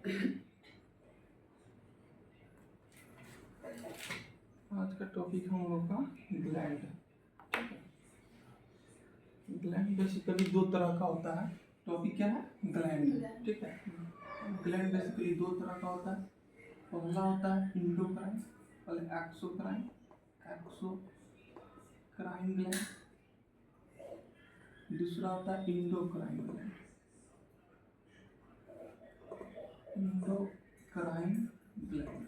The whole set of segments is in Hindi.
आज का टॉपिक हम लोग का ग्लैंड। ग्लैंड बेसिकली दो तरह का होता है। टॉपिक क्या है? ग्लैंड। ठीक है। ग्लैंड बेसिकली दो तरह का होता है। पहला होता है इंडोक्राइन, पहले एक्सोक्राइन ग्लैंड। दूसरा होता है इंडोक्राइन ग्लैंड। इंडोक्राइन ग्लैंड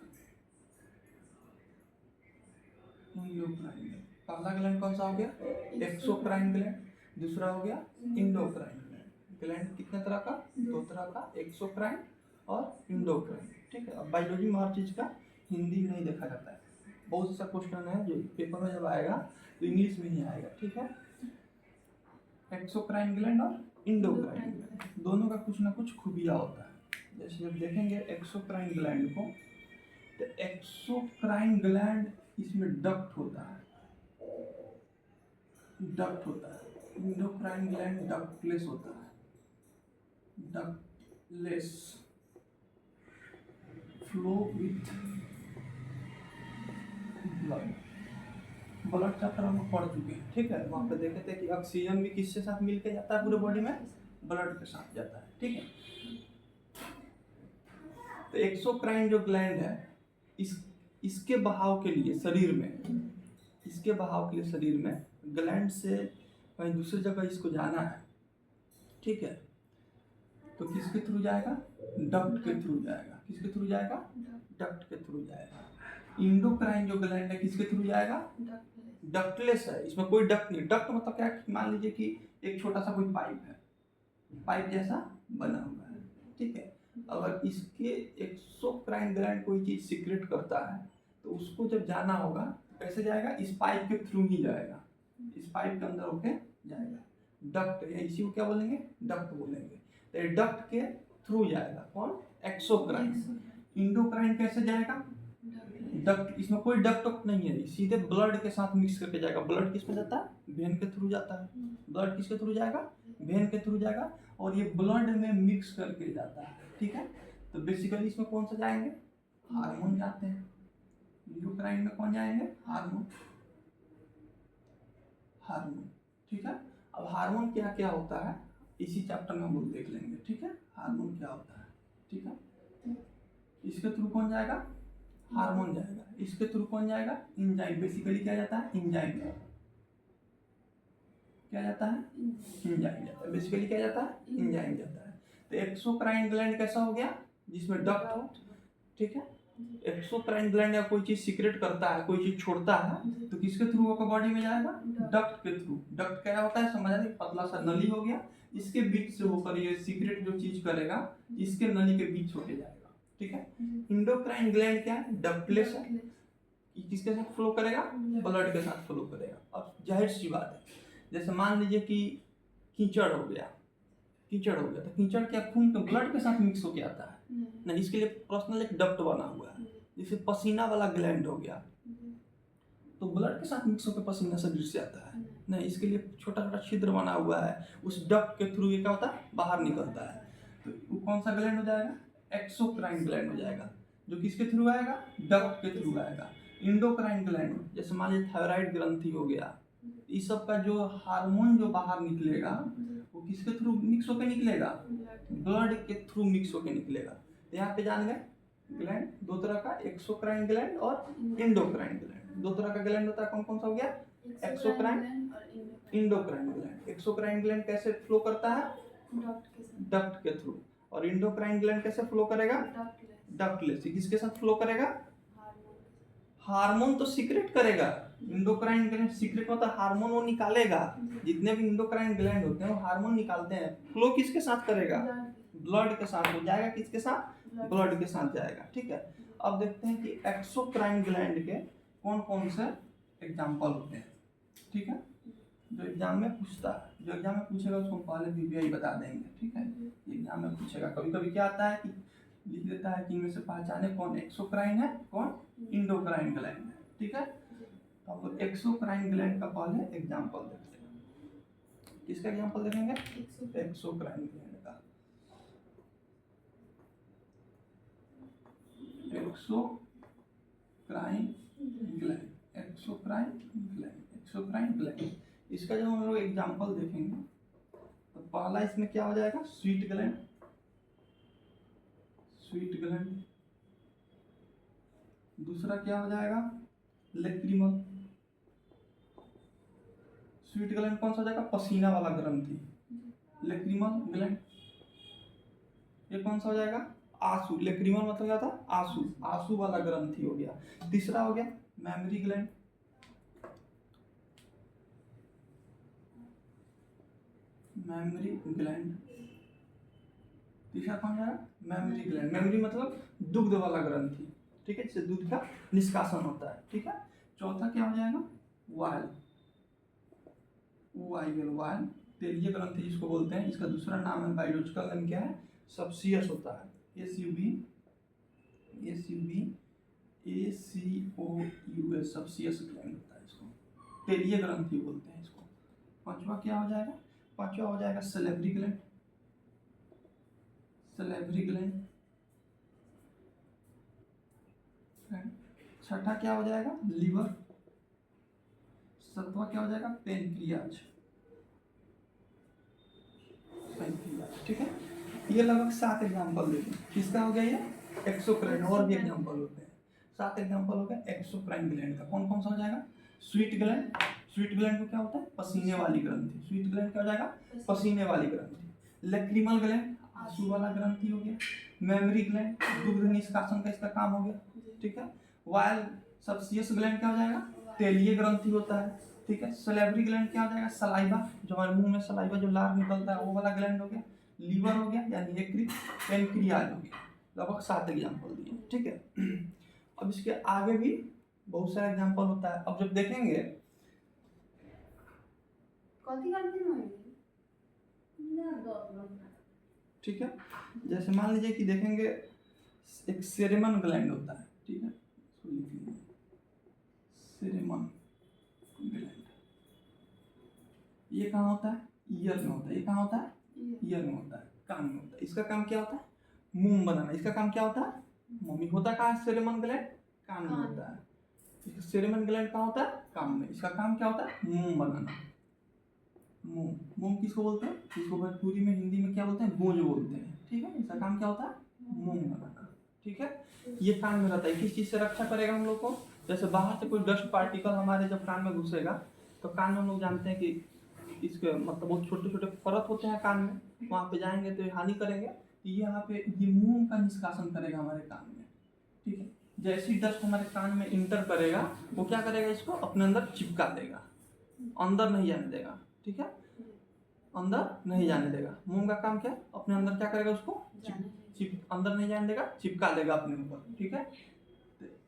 पहला ग्लैंड कौन सा हो गया? Exocrine gland. दूसरा हो गया इंडोक्राइन ग्लैंड। ग्लैंड कितने तरह का? दो तरह का, एक्सोक्राइन और इंडोक्राइन। ठीक है। अब बायोलॉजी में हर चीज का हिंदी नहीं देखा जाता है। बहुत सा क्वेश्चन है जो पेपर में जब आएगा तो इंग्लिश में ही आएगा। ठीक है। एक्सोक्राइन ग्लैंड और इंडोक्राइन ग्लैंड दोनों का कुछ ना कुछ खूबियां होता है। जैसे जब देखेंगे एक्सोक्राइन ग्लैंड को, तो एक्सोक्राइन ग्लैंड इसमें डक्ट होता है। इंडोक्राइन ग्लैंड डक्टलेस होता है। Ductless flow with blood chapter हम पढ़ चुके हैं। ठीक है। वहां पे देखे थे कि ऑक्सीजन भी किसके साथ मिलकर जाता है पूरे बॉडी में? ब्लड के साथ जाता है। ठीक है। तो एक्सोक्राइन जो ग्लैंड है, इसके बहाव के लिए शरीर में ग्लैंड से कहीं दूसरी जगह इसको जाना है। ठीक है। तो किसके थ्रू जाएगा? डक्ट के थ्रू जाएगा। किसके थ्रू जाएगा? डक्ट के थ्रू जाएगा। इंडोक्राइन जो ग्लैंड है किसके थ्रू जाएगा? डक्टलेस है, इसमें कोई डक्ट नहीं। डक्ट मतलब क्या? मान लीजिए कि एक छोटा सा कोई पाइप है, पाइप जैसा बना हुआ है। ठीक है। अगर इसके एक्सोक्राइन ग्लैंड कोई चीज सीक्रेट करता है तो उसको जब जाना होगा कैसे जाएगा? इस पाइप के थ्रू ही जाएगा। इस पाइप के अंदर होके जाएगा। डक्ट या इसी को क्या बोलेंगे? डक्ट बोलेंगे। तो डक्ट के थ्रू जाएगा। कौन? एक्सोक्राइन। इंडोक्राइन कैसे जाएगा? डक्ट, इसमें कोई डक्ट नहीं है, सीधे ब्लड के साथ मिक्स करके जाएगा। ब्लड किस में जाता है? वेन के थ्रू जाता है। ब्लड किसके थ्रू जाएगा? वेन के थ्रू जाएगा और ये ब्लड में मिक्स करके जाता है। ठीक है। तो बेसिकली इसमें कौन सा जाएंगे? हार्मोन जाते हैं। इंडोक्राइन में कौन जाएंगे? हार्मोन। ठीक है। अब हार्मोन क्या क्या होता है इसी चैप्टर में हम लोग देख लेंगे। ठीक है। हार्मोन क्या होता है? ठीक है। इसके थ्रू कौन जाएगा? हार्मोन जाएगा। इसके थ्रू कौन जाएगा? एंजाइम। बेसिकली क्या जाता है? एंजाइम। क्या जाता है? एंजाइम जाता है। बेसिकली क्या जाता है? एंजाइम जाता है। तो एक्सोक्राइन ग्लैंड कैसा हो गया? जिसमें डक्ट हो। ठीक है। एक्सोक्राइन ग्लैंड या कोई चीज सीक्रेट करता है, कोई चीज छोड़ता है, तो किसके थ्रू होकर बॉडी में जाएगा? डक्ट के थ्रू। डक्ट क्या होता है? समझ आए? पतला सा नली हो गया, इसके बीच से होकर ये सीक्रेट जो चीज करेगा इसके नली के बीच होके जाएगा। ठीक है। इंडोक्राइन ग्लैंड क्या है? डक्टलेस है। किसके साथ फ्लो करेगा? ब्लड के साथ फ्लो करेगा। अब जाहिर सी बात है, जैसे मान लीजिए कि कीचड़ हो गया तो कीचड़ क्या खून के ब्लड के साथ मिक्स होके आता है? नहीं, इसके लिए पर्सनल एक डक्ट बना हुआ है। जैसे पसीना वाला ग्लैंड हो गया तो ब्लड के साथ मिक्स होकर पसीना शरीर से आता है? नहीं, इसके लिए छोटा छोटा छिद्र बना हुआ है। उस डक्ट के थ्रू ये क्या होता है? बाहर निकलता है। तो वो कौन सा ग्लैंड हो जाएगा? एक्सोक्राइन ग्लैंड हो जाएगा। जो किसके थ्रू आएगा? डक्ट के थ्रू आएगा। इंडोक्राइन ग्लैंड जैसे मान लीजिए थायराइड ग्रंथि हो गया, इस सब का जो हार्मोन जो बाहर निकलेगा वो किसके थ्रू मिक्स होकर निकलेगा? ब्लड के थ्रू मिक्स होकर निकलेगा। यहाँ पे जान गए ग्लैंड दो तरह का, एक्सोक्राइन ग्लैंड और इंडोक्राइन ग्लैंड। दो तरह का ग्लैंड होता है। कौन कौन सा हो गया? Exocrine, endocrine gland. Exocrine gland कैसे फ्लो करता है? डक्ट के थ्रू। और इंडोक्राइन ग्लैंड कैसे फ्लो करेगा? डक्टलेस। किसके साथ फ्लो करेगा? हार्मोन तो सीक्रेट करेगा। इंडोक्राइन ग्लैंड सीक्रेट मतलब हार्मोन वो निकालेगा। जितने भी इंडोक्राइन ग्लैंड होते हैं वो हार्मोन निकालते हैं। फ्लो किसके साथ करेगा? ब्लड के साथ हो जाएगा। किसके साथ? ब्लड के साथ जाएगा। ठीक है। अब देखते हैं कि एक्सोक्राइन ग्लैंड के कौन कौन से एग्जाम्पल होते हैं। ठीक है। जो एग्जाम में पूछता है, जो एग्जाम में पूछेगा उसको पहले बीबीआई बता देंगे। ठीक है। एग्जाम में पूछेगा, कभी कभी क्या आता है कि लिख देता है कि इनमें से पहचाने कौन एक्सोक्राइन है, कौन इंडोक्राइन ग्लैंड है। ठीक है। तो अब एक्सोक्राइन ग्लैंड का पहले एग्जाम्पल देखते हैं। किसका एग्जाम्पल देखेंगे? एक्सोक्राइन ग्लैंड का। Exocrine gland, exocrine gland, exocrine gland. इसका जब हम लोग एग्जाम्पल देखेंगे तो पहला इसमें क्या हो जाएगा, स्वीट ग्लैंड, स्वीट ग्लैंड। दूसरा क्या हो जाएगा, लेक्रिमल। स्वीट ग्लैंड कौन सा हो जाएगा, पसीना वाला ग्रंथि। लेक्रिमल ग्लैंड ये कौन सा हो जाएगा, आंसू। लेक्रिमल मतलब क्या था, आंसू, आंसू वाला ग्रंथि हो गया। तीसरा हो गया मेमोरी ग्लैंड, मेमोरी ग्लैंड। तीसरा कौन जाएगा, मेमोरी ग्लैंड। मेमोरी मतलब दुग्ध वाला ग्रंथि, ठीक है, जिससे दूध का निष्कासन होता है, ठीक है। चौथा क्या हो जाएगा, वायल, वायल, वायल तेलीय ग्रंथि जिसको बोलते हैं। इसका दूसरा नाम है, बायोलॉजिकल नेम क्या है, सबसियस होता है, SUBACOUS, सबसियस ग्लैंड होता है, इसको तेलीय ग्रंथि बोलते हैं इसको। पांचवा क्या हो जाएगा, पांचवा हो जाएगा सलेवरी ग्लैंड, सलेवरी ग्लैंड। छठा क्या हो जाएगा, लीवर। सातवां क्या हो जाएगा, पेनक्रियाज, पेनक्रियाज, ठीक है। ये लगभग 7 एग्जाम्पल देते हैं। किसका हो गया ये, एक्सोक्राइन। और भी एग्जाम्पल होते हैं, 7 एग्जाम्पल हो गया एक्सोक्राइन ग्लैंड का। कौन कौन सा हो जाएगा, स्वीट ग्लैंड। स्वीट ग्लैंड में क्या होता है, पसीने वाली ग्रंथि। स्वीट ग्लैंड क्या हो जाएगा, पसीने वाली ग्रंथि। लेक्रिमल ग्लैंड आंसू वाला ग्रंथि हो गया। मेमोरी ग्लैंड दुग्ध निष्कासन का इसका काम हो गया, ठीक है। वायल सबसियस ग्लैंड क्या हो जाएगा, तेलीय ग्रंथि होता है, ठीक है। सलेवरी ग्लैंड क्या हो जाएगा, सलाइवा, जो हमारे मुंह में सलाइवा जो लार निकलता है वो वाला ग्लैंड हो गया। लीवर हो गया यानी यकृत, पेनक्रियाज हो गया। लगभग 7 एग्जाम्पल दिए, ठीक है। अब इसके आगे भी बहुत सारा एग्जाम्पल होता है। अब जब देखेंगे ठीक है, जैसे मान लीजिए कि देखेंगे एक सेरेमन ग्लैंड होता है, ठीक है, सेरेमन ग्लैंड। ये कहाँ होता है, ईयर में होता है। ये कहाँ होता है, ईयर में होता है, कान में होता है। इसका काम क्या होता है, मोम बनाना। इसका काम क्या होता है, मोमी। होता कहाँ है सेरेमन ग्लैंड, कान में होता है। सेरेमन ग्लैंड कहाँ होता है, कान में। इसका काम क्या होता है, मोम बनाना। मोम, मोम किसको बोलते हैं, इसको भोजपुरी में, हिंदी में क्या बोलते हैं, गोंज बोलते हैं, ठीक है। इसका काम क्या होता है, मोम बनाना, ठीक है। ये कान में रहता है। किस चीज से रक्षा करेगा हम लोग को, जैसे बाहर से कोई डस्ट पार्टिकल हमारे जब कान में घुसेगा तो कान में हम लोग जानते हैं कि इसके मतलब बहुत छोटे छोटे परत होते हैं कान में, वहाँ पे जाएंगे तो हानि करेंगे। तो यहाँ पे ये मोम का निष्कासन करेगा हमारे कान में, ठीक है। जैसी डस्ट हमारे कान में इंटर करेगा वो क्या करेगा, इसको अपने अंदर चिपका देगा, अंदर नहीं जाने देगा, ठीक है, अंदर नहीं जाने देगा। मोम का काम क्या है, अपने अंदर क्या करेगा, उसको अंदर नहीं जाने देगा, चिपका देगा अपने ऊपर, ठीक है।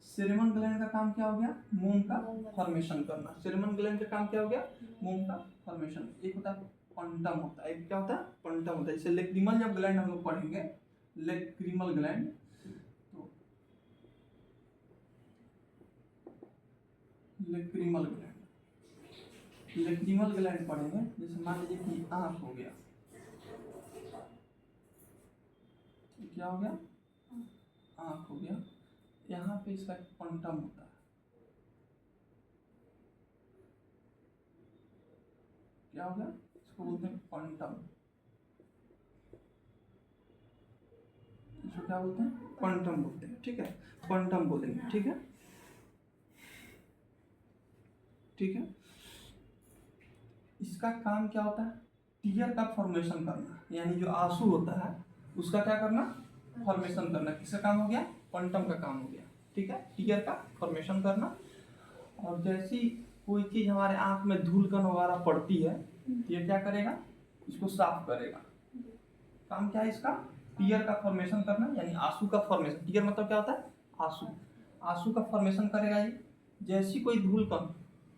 सेरेमन ग्लैंड का काम क्या हो गया, मोम का फॉर्मेशन करना। सेरेमन ग्लैंड का काम क्या हो गया, मोम का फॉर्मेशन। एक होता है पंटम होता है, एक क्या होता है, पंटम होता है। जैसे लेक्रिमल जब ग्लैंड हम लोग पढ़ेंगे, लेक्रिमल ग्लैंड, तो लेक्रिमल ग्लैंड, लेक्रिमल ग्लैंड पढ़ेंगे। जैसे मान लीजिए कि आंख हो गया, क्या हो गया, आंख हो गया। यहाँ पे इसका पंटम होता है, क्या हो गया, इसको बोलते हैं पंटम। इसको क्या बोलते हैं, पंटम बोलते हैं, ठीक है, पंटम बोलेंगे, ठीक है, ठीक है। इसका काम क्या होता है, टीयर का फॉर्मेशन करना, यानी जो आंसू होता है उसका क्या करना, फॉर्मेशन करना। किसका काम हो गया, पंटम का काम हो गया, ठीक है, टीयर का फॉर्मेशन करना। और जैसी कोई चीज हमारे आंख में धूलकण वगैरह पड़ती है, ये क्या करेगा, इसको साफ करेगा। काम क्या है इसका, टीयर का फॉर्मेशन करना, यानी आंसू का फॉर्मेशन। टीयर मतलब क्या होता है, आंसू, आंसू का फॉर्मेशन करेगा ये। जैसी कोई धूलकण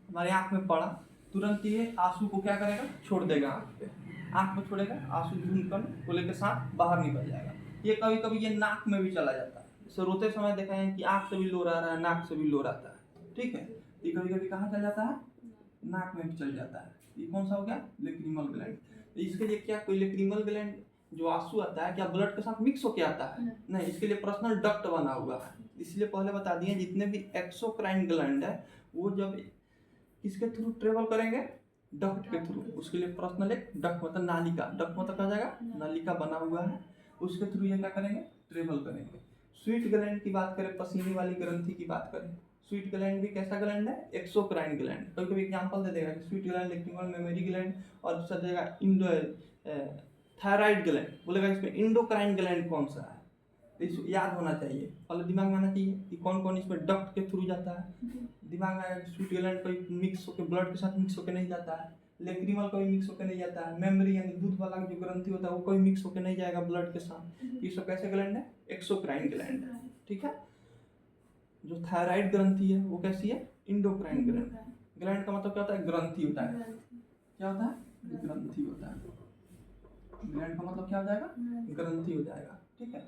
हमारे आंख में पड़ा, तुरंत ये आंसू को क्या करेगा, छोड़ देगा आंख पे, आंख में छोड़ेगा, आंसू धूलकण को लेकर साथ बाहर निकल जाएगा। ये कभी कभी ये नाक में भी चला जाता है। जैसे रोते समय देखा है कि आंख से भी लोर आ रहा है, नाक से भी लोर आता है, ठीक है। ये कभी कभी कहाँ चल जाता है, नाक में भी चल जाता है। ये कौन सा हो गया, लेक्रिमल ग्लैंड। इसके लिए क्या कोई लेक्रिमल ग्लैंड जो आंसू आता है क्या ब्लड के साथ मिक्स होके आता है? नहीं, इसके लिए पर्सनल डक्ट बना हुआ है। इसलिए पहले बता दिए जितने भी एक्सोक्राइन ग्लैंड है वो जब किसके थ्रू ट्रेवल करेंगे? डक्ट के थ्रू। उसके लिए पर्सनल एक डक्ट मतलब नालिका, डक्ट मतलब क्या हो जाएगा? नालिका बना हुआ है, उसके थ्रू ये क्या करेंगे? ट्रेवल करेंगे। स्वीट ग्लैंड की बात करें, पसीने वाली ग्रंथि की बात करें, स्वीट ग्लैंड भी कैसा ग्लैंड है? Exocrine gland. कभी कभी एग्जाम्पल दे देगा कि sweet gland, lacrimal memory gland, और दूसरा देगा इंडो थायराइड ग्लैंड, बोलेगा इसमें इंडोक्राइन ग्लैंड कौन सा है? तो इसको याद होना चाहिए, पहले दिमाग में आना चाहिए कि कौन कौन इसमें डक्ट के थ्रू जाता है। दिमाग में आएगा स्वीट ग्लैंड कोई मिक्स होकर ब्लड के साथ मिक्स होकर नहीं जाता है, लेक्रिमल कोई मिक्स होकर नहीं जाता है, मेमोरी यानी दूध वाला जो ग्रंथि होता है वो कोई मिक्स होकर नहीं जाएगा ब्लड के साथ। ये सब कैसे ग्लैंड है? एक्सोक्राइन ग्लैंड है। ठीक है। जो थायराइड ग्रंथि है वो कैसी है? Endocrine gland. ग्लैंड का मतलब क्या होता है? ग्रंथि होता है। क्या होता है? ग्रंथि होता है। ग्लैंड का मतलब क्या हो जाएगा? ग्रंथि हो जाएगा। ठीक है।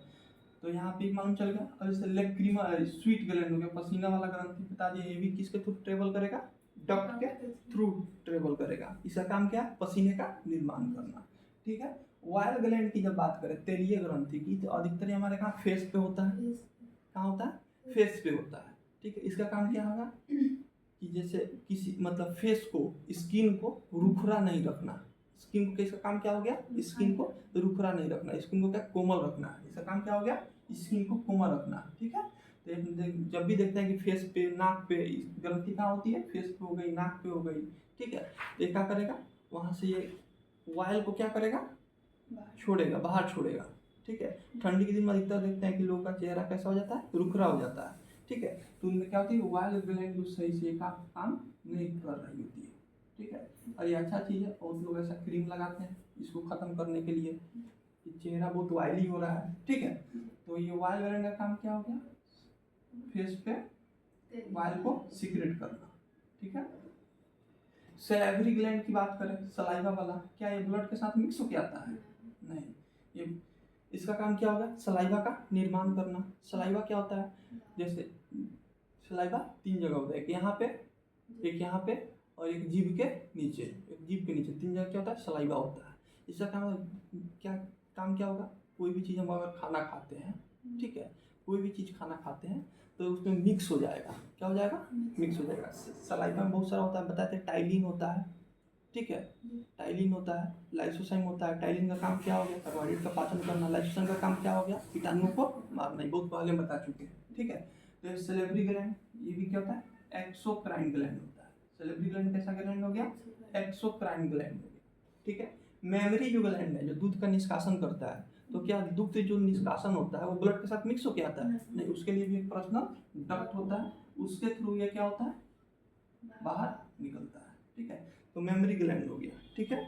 तो यहाँ पे मालूम चल गया। और जैसे लेक्रिमल स्वीट ग्लैंड हो गया, पसीना वाला ग्रंथि, बता दिए ये भी किसके थ्रू ट्रेवल करेगा? डक्ट के थ्रू ट्रेवल करेगा। इसका काम क्या है? पसीने का निर्माण करना। ठीक है। वायल ग्लैंड की जब बात करें, तेलीय ग्रंथि की, तो अधिकतर हमारे कहाँ फेस पे होता है। कहाँ होता है? फेस पे होता है। ठीक है। इसका काम क्या होगा कि जैसे किसी मतलब फेस को, स्किन को रुखरा नहीं रखना। स्किन को, इसका काम क्या हो गया? स्किन को रुखरा नहीं रखना, स्किन को क्या? कोमल रखना। इसका काम क्या हो गया? स्किन को कोमल रखना। ठीक है। तो जब भी देखते हैं कि फेस पे, नाक पे ग्रंथि कहाँ होती है? फेस पे हो गई, नाक पे हो गई। ठीक है। तो ये क्या करेगा? वहाँ से ये वायल को क्या करेगा? छोड़ेगा, बाहर छोड़ेगा। ठीक है। ठंडी के दिन में अधिकतर देखते हैं कि लोगों का चेहरा कैसा हो जाता है? रुखरा हो जाता है। ठीक है। तो उनमें क्या होती है? वायल ग्लैंड जो सही से काम नहीं कर रही होती है। ठीक है। और ये अच्छा चीज़ है, बहुत लोग ऐसा क्रीम लगाते हैं इसको ख़त्म करने के लिए कि चेहरा बहुत ऑयली हो रहा है। ठीक है। तो ये वायल ग्लैंड का काम क्या हो गया? फेस पे वायल को सीक्रेट करना। ठीक है। सैलिवरी ग्लैंड की बात करें, सलाइवा वाला, क्या ये ब्लड के साथ मिक्स होके आता है? नहीं। ये इसका काम क्या होगा? सलाइवा का निर्माण करना। सलाइवा क्या होता है? जैसे सलाइवा 3 जगह होता है, एक यहाँ पे, एक यहाँ पे, और एक जीभ के नीचे। एक जीभ के नीचे 3 जगह क्या होता है? सलाइवा होता है। इसका काम क्या होगा? कोई भी चीज़ हम अगर खाना खाते हैं, ठीक है, कोई भी चीज़ खाना खाते हैं तो उसमें मिक्स हो जाएगा। क्या हो जाएगा? मिक्स हो जाएगा। सलाइवा में बहुत सारा होता है, बताते हैं टाइलिन होता है। ठीक है। टाइलिन होता है, लाइसोसाइम होता है। टाइलिन का काम क्या हो गया? कार्बोहाइड्रेट का पाचन करना। लाइसोसाइम का काम क्या हो गया? कीटाणुओं को मारना। बहुत पहले बता चुके हैं। ठीक है। तो सैलिवरी ग्लैंड ये भी क्या होता है? एक्सोक्राइन ग्लैंड होता है। सैलिवरी ग्लैंड कैसा ग्लैंड हो गया? एक्सोक्राइन ग्लैंड हो गया। ठीक है। मेमोरी जो ग्लैंड है, जो दूध का निष्कासन करता है, तो क्या दूध जो निष्कासन होता है वो ब्लड के साथ मिक्स होके आता है? नहीं, उसके लिए भी एक पर्सनल डक्ट होता है, उसके थ्रू ये क्या होता है? बाहर निकलता है। ठीक है। तो मेमोरी ग्लैंड हो गया। ठीक है।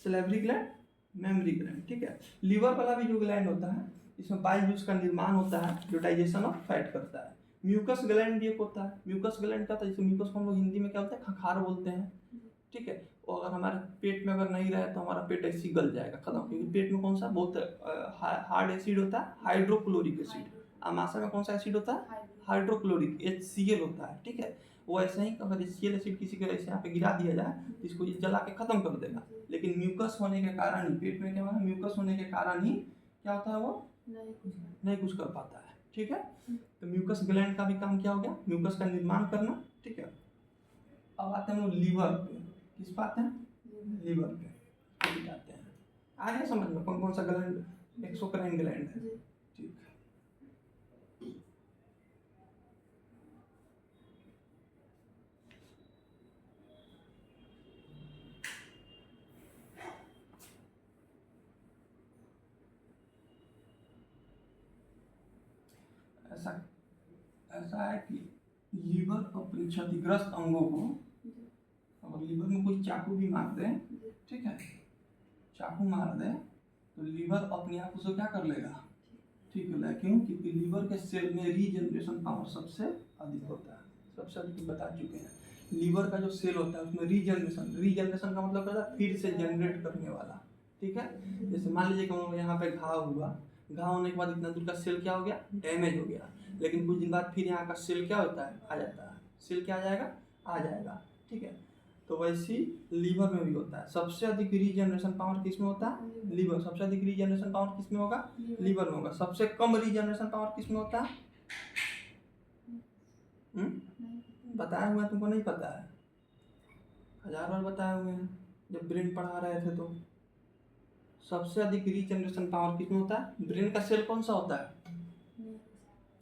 Salivary gland, memory gland. ठीक है। लीवर वाला भी जो ग्लैंड होता है, इसमें बाइल जूस का निर्माण होता है जो डाइजेशन ऑफ फैट करता है। म्यूकस ग्लैंड भी एक होता है। म्यूकस ग्लैंड का, जैसे म्यूकस को हम लोग हिंदी में क्या होता है? खखार बोलते हैं। ठीक है। और अगर हमारे पेट में अगर नहीं रहे तो हमारा पेट ऐसे ही गल जाएगा, खत्म। क्योंकि पेट में कौन सा बहुत हार्ड एसिड होता है? Hydrochloric acid. आमाशय में कौन सा एसिड होता है? हाइड्रोक्लोरिक, HCl होता है। ठीक है। वो ऐसे ही अगर HCl एसिड किसी के ऐसे यहाँ पे गिरा दिया जाए तो इसको ये जला के खत्म कर देगा। लेकिन म्यूकस होने के कारण ही, पेट में क्या होगा? म्यूकस होने के कारण ही क्या होता है? वो नहीं कुछ कर पाता है। ठीक है। तो म्यूकस ग्लैंड का भी काम क्या हो गया? म्यूकस का निर्माण करना। ठीक है। अब आते हैं हम लोग लीवर पे। किस बात है? लीवर पे जाते हैं। आ गया समझ में कौन कौन सा ग्लैंड एक्सोक्राइन ग्लैंड है? ठीक है। ऐसा ऐसा है कि लीवर अपने क्षतिग्रस्त अंगों को, अगर लीवर में कोई चाकू भी मार दे, ठीक है, चाकू मार दे तो लीवर अपने आप उसे क्या कर लेगा? ठीक हो जाएगा। क्यों? क्योंकि लीवर के सेल में रीजनरेशन पावर सबसे अधिक होता है। सबसे अधिक बता चुके हैं। लीवर का जो सेल होता है उसमें रीजनरेशन का मतलब क्या है? फिर से जनरेट करने वाला। ठीक है। जैसे मान लीजिए कि यहाँ पे घाव हुआ, घाव होने के बाद इतना दूर का सेल क्या हो गया? डैमेज हो गया। कुछ दिन बाद फिर यहाँ का सेल क्या होता है? आ जाता है। सेल क्या आ जाएगा? आ जाएगा। ठीक है। तो वैसी लीवर में भी होता है। सबसे अधिक रीजनरेशन पावर किस में होता है? लीवर। सबसे अधिक रीजनरेशन पावर किस में होगा? लीवर में होगा। सबसे कम रीजनरेशन पावर किस में होता है? बताया हुआ तुमको नहीं पता है? 1000 बार बताए हुए हैं जब ब्रेन पढ़ा रहे थे। तो सबसे अधिक रीजनरेशन पावर किस में होता है? ब्रेन का सेल कौन सा होता है?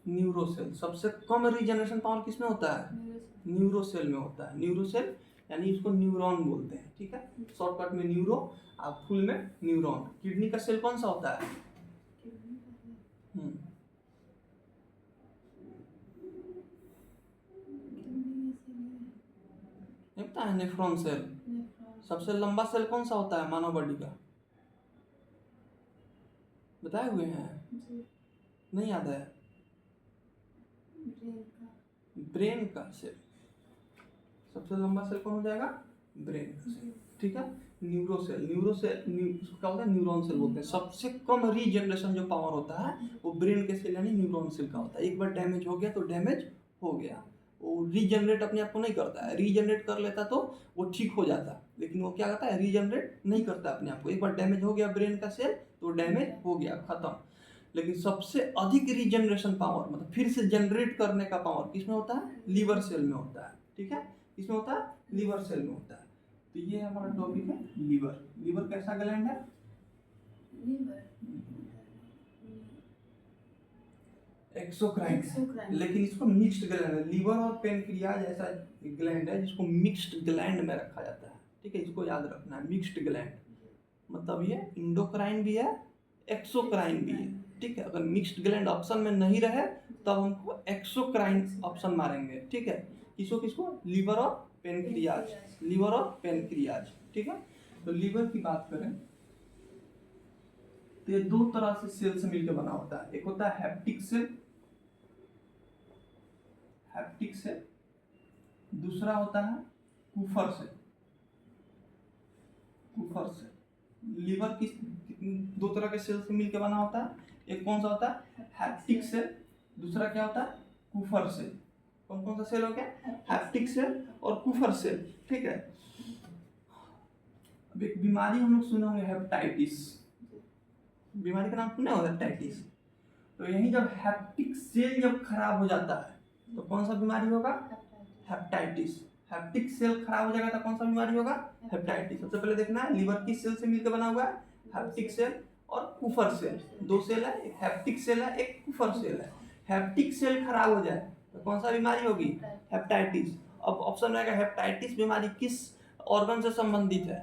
न्यूरोसेल। सबसे कम रीजनरेशन पावर किस में होता है? न्यूरोसेल में होता है। न्यूरोसेल यानी इसको न्यूरॉन बोलते हैं, ठीक है। शॉर्टकट में न्यूरो, आप फुल में न्यूरॉन। किडनी का सेल कौन सा होता है? नहीं पता है? Nephron cell. सबसे लंबा सेल कौन सा होता है मानव बॉडी का? बताए हुए हैं? नहीं याद है? ब्रेन का सेल। सबसे लंबा सेल कौन हो जाएगा? ब्रेन का सेल, ठीक है। न्यूरोसेल। इसको क्या होता है? न्यूरॉन सेल बोलते हैं। सबसे कम रीजनरेशन जो पावर होता है वो ब्रेन के सेल यानी न्यूरॉन सेल का होता है। एक बार डैमेज हो गया तो डैमेज हो गया। वो रीजनरेट अपने आप को नहीं करता है। रीजनरेट कर लेता तो वो ठीक हो जाता, लेकिन वो क्या करता है? रीजनरेट नहीं करता अपने आप को। एक बार डैमेज हो गया ब्रेन का सेल तो डैमेज हो गया, खत्म। लेकिन सबसे अधिक रीजनरेशन पावर मतलब फिर से जनरेट करने का पावर किसमें होता है? लीवर सेल में होता है, ठीक है। किसमें होता है? लीवर सेल में होता है। तो ये हमारा टॉपिक है लीवर। लीवर कैसा ग्लैंड है? एक्सोक्राइन। लेकिन इसको मिक्स्ड ग्लैंड है। लीवर और पेनक्रियाज ऐसा ग्लैंड है जिसको मिक्स्ड ग्लैंड में रखा जाता है, ठीक है। इसको याद रखना है, मिक्स्ड ग्लैंड मतलब ये इंडोक्राइन भी है, एक्सोक्राइन भी है, ठीक है। अगर मिक्स्ड ग्लैंड ऑप्शन में नहीं रहे तब हमको एक्सोक्राइन ऑप्शन मारेंगे, ठीक है। किसको किसको? लीवर और पेनक्रियाज। लीवर और पेनक्रियाज, ठीक है। तो लीवर की बात करें तो ये दो तरह से सेल से मिलकर बना होता है। एक होता है हैप्टिक सेल, हैप्टिक सेल। दूसरा होता है कुफर सेल, कुफर सेल। लीवर किस दो तरह के सेल से मिलकर बना होता है? एक कौन सा होता है? Haptic cell. दूसरा क्या होता है? कुफर सेल। कौन कौन सा सेल हो गया? हैप्टिक सेल और कुफर सेल, ठीक है। अब एक बीमारी हम लोग सुने होंगे, हेपेटाइटिस। बीमारी का नाम सुने हो? हेपेटाइटिस। तो यही जब हैप्टिक सेल जब खराब हो जाता है तो कौन सा बीमारी होगा? हेपेटाइटिस। हैप्टिक सेल खराब हो जाएगा तो कौन सा बीमारी होगा? हेपेटाइटिस। सबसे पहले देखना है लीवर किस सेल से मिलकर बना हुआ है? हैप्टिक सेल और कुफर सेल। दो सेल है, एक हैप्टिक सेल है, एक कुफर सेल है। हैप्टिक सेल खराब हो जाए तो कौन सा बीमारी होगी? हेपेटाइटिस। अब ऑप्शन रहेगा हेपेटाइटिस बीमारी किस ऑर्गन से संबंधित है?